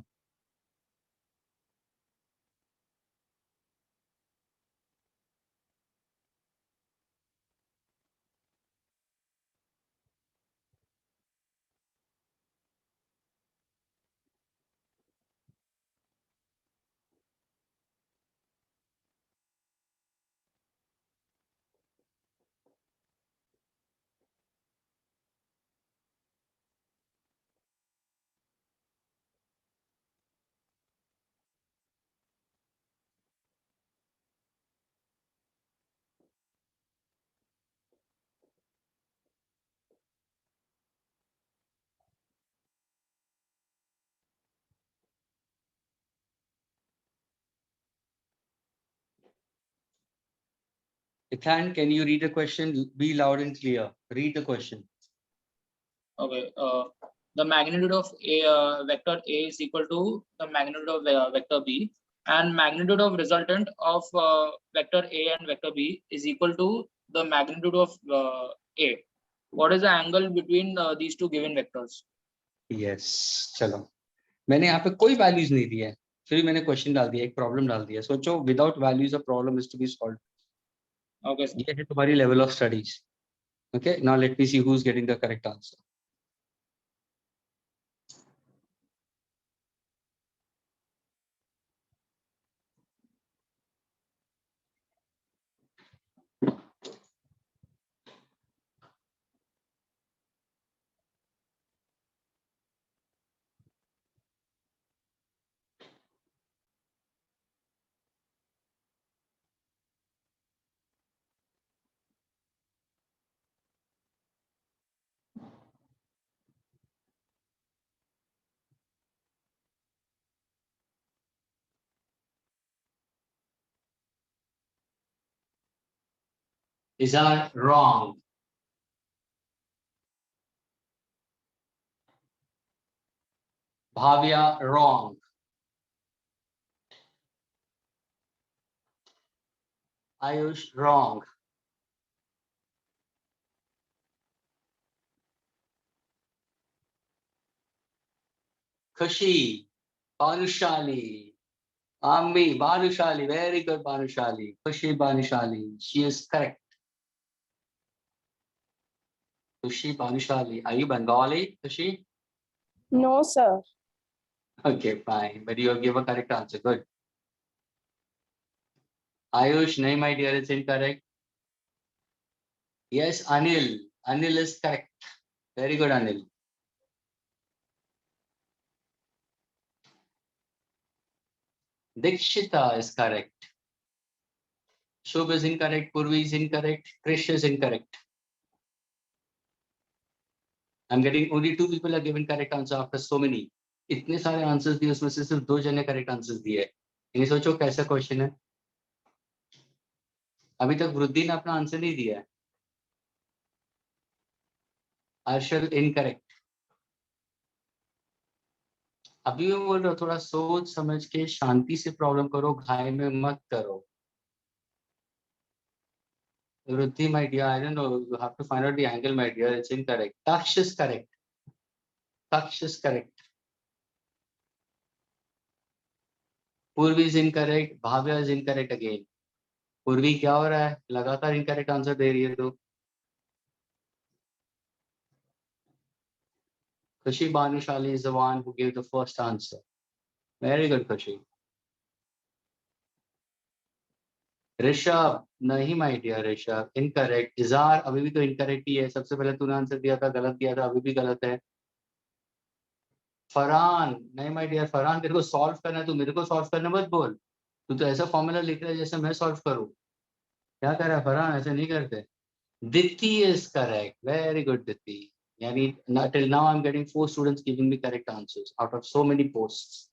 Ithan, can you read the question? Be loud and clear. Read the question. Okay. The magnitude of vector A is equal to the magnitude of vector B, and magnitude of resultant of vector A and vector B is equal to the magnitude of A. What is the angle between these two given vectors? Yes. चलो. मैंने यहाँ पे कोई values नहीं दिया है. फिर मैंने question डाल दिया, एक problem डाल दिया. सोचो without values a problem is to be solved. Okay. Sir. ये है तुम्हारी level of studies. Okay. Now let me see who's getting the correct answer. Is that wrong? Bhavya, wrong. Ayush, wrong. Khushi, Banushali, Ammi, Banushali, very good Banushali. Khushi, Banushali, she is correct. Khushi, Banushali, are you Bengali, Khushi? No, sir. Okay, fine, but you give a correct answer, good. Ayush, no, my dear, it's incorrect. Yes, Anil, Anil is correct. Very good, Anil. Dikshita is correct. Shubh is incorrect. Purvi is incorrect. Krish is incorrect. I'm getting only 2 people are given correct answer after so many. इतने सारे answers दिए उसमें से सिर्फ 2 जने correct answers दिए. इन्हें सोचो कैसा क्वेश्चन है. अभी तक वृद्धि ने अपना आंसर नहीं दिया है. अर्शल इनकरेक्ट. अभी मैं बोल रहा हूँ थोड़ा सोच समझ के शांति से प्रॉब्लम करो, घाय में मत करो. Ruddhi, my dear, I don't know. You have to find out the angle, my dear. It's incorrect. Taksh is correct. Taksh is correct. Purvi is incorrect. Bhavya is incorrect again. Purvi क्या हो रहा है? लगातार incorrect answer दे रही है तो. Khushi Banushali is the one who gave the first answer. Very good, Khushi. Rishabh, नहीं my dear Rishabh, incorrect. इजार अभी भी तो incorrect ही है. सबसे पहले तूने आंसर दिया था, गलत दिया था, अभी भी गलत है. फरहान, नहीं my dear फरहान, तेरे को सॉल्व करना है, तू मेरे को सॉल्व करना मत बोल. तू तो ऐसा फॉर्मूला लिख रहा है जैसे मैं सॉल्व करूं. क्या कर रहा है फरहान? ऐसे नहीं करते. दिति is correct. Very good, Ditti. Yani, till now I'm getting 4 students giving me correct answers out of so many posts.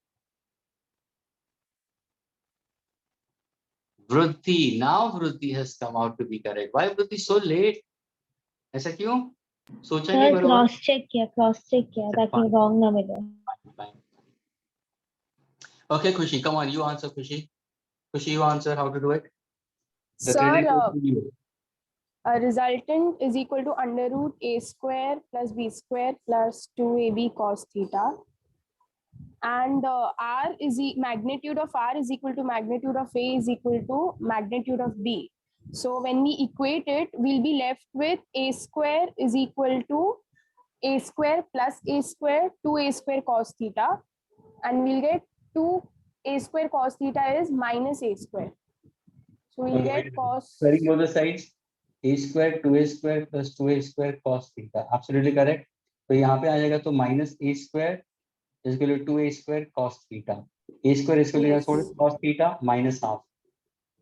Vruddhi, now Vruddhi has come out to be correct. Why Vruddhi so late? ऐसा क्यों? सोचा नहीं बरोबर. Cross check किया ताकि wrong ना मिले. Okay, Khushi, come on, you answer, Khushi. Khushi, you answer how to do it. The Sir, credit goes to you. a resultant is equal to under root a square plus b square plus 2ab cos theta. And r is magnitude of r is equal to magnitude of a is equal to magnitude of b. So when we equate it, we'll be left with a square is equal to a square plus a square 2a square cos theta, and we'll get 2a square cos theta is minus a square. So we'll get cos. Very close the sides. A square 2a square plus 2a square cos theta. Absolutely correct. तो यहाँ पे आ जाएगा तो minus a square is equal to 2a square cos theta. A square is equal to cos theta minus half.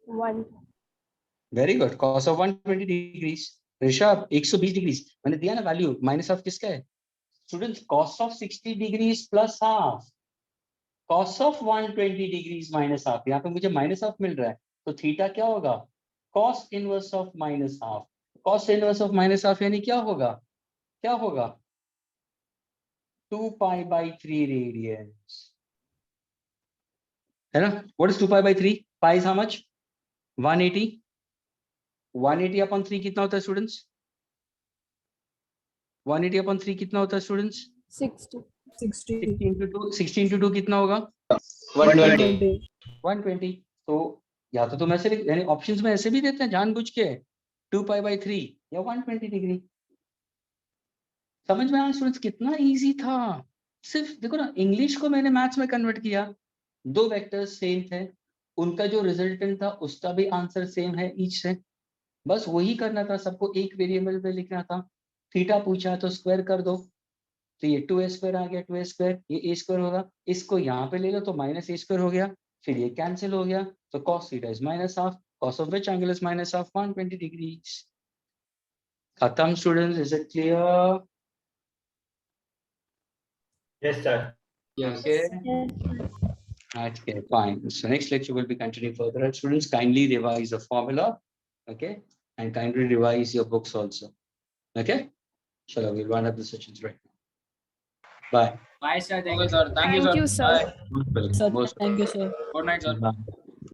1. Very good. Cos of 120 degrees. Rishabh 120 degrees. मैंने दिया ना value. Minus half किसका है? Students, cos of 60 degrees plus half. Cos of 120 degrees minus half. यहाँ पे मुझे minus half मिल रहा है. तो theta क्या होगा? cos inverse of minus half. Cos inverse of minus half यानी क्या होगा? क्या होगा? 2 pi by 3 radians. है ना? What is 2 pi by 3? Pi is how much? 180. 180 upon 3 कितना होता है स्टूडेंट्स? 180 upon 3 कितना होता है स्टूडेंट्स? 60. 16 into 2 कितना होगा? 120. 120. तो या तो तुम ऐसे यानी ऑप्शंस में ऐसे भी देते हैं जानबूझ के 2 pi by 3 या 120 डिग्री। समझ में आया स्टूडेंट्स कितना इजी था? सिर्फ देखो ना, इंग्लिश को मैंने मैथ्स में कन्वर्ट किया, दो वेक्टर्स सेम थे, उनका जो रिजल्टेंट था उसका भी आंसर सेम है ईच से, बस वही करना था, सबको एक वेरिएबल में लिखना था। थीटा पूछा तो स्क्वायर कर दो, तो ये 2a स्क्वायर आ गया, 2a स्क्वायर, ये a स्क्वायर होगा, इसको यहाँ पे ले लो तो माइनस a स्क्वायर हो गया, फिर ये कैंसिल हो गया, तो cos theta is minus half, cos of which angle is minus half 120 degrees. खत्म students, is it clear? Yes, sir. Yes. Okay, fine. So next lecture will be continuing further. Students, kindly revise the formula, okay, and kindly revise your books also. Okay, shall we run up the sessions right now? Bye. Bye, sir. Thank you, sir. Thank you, sir. Thank you, sir. Bye. Most welcome. Most Thank you, sir. Good night, sir. welcome.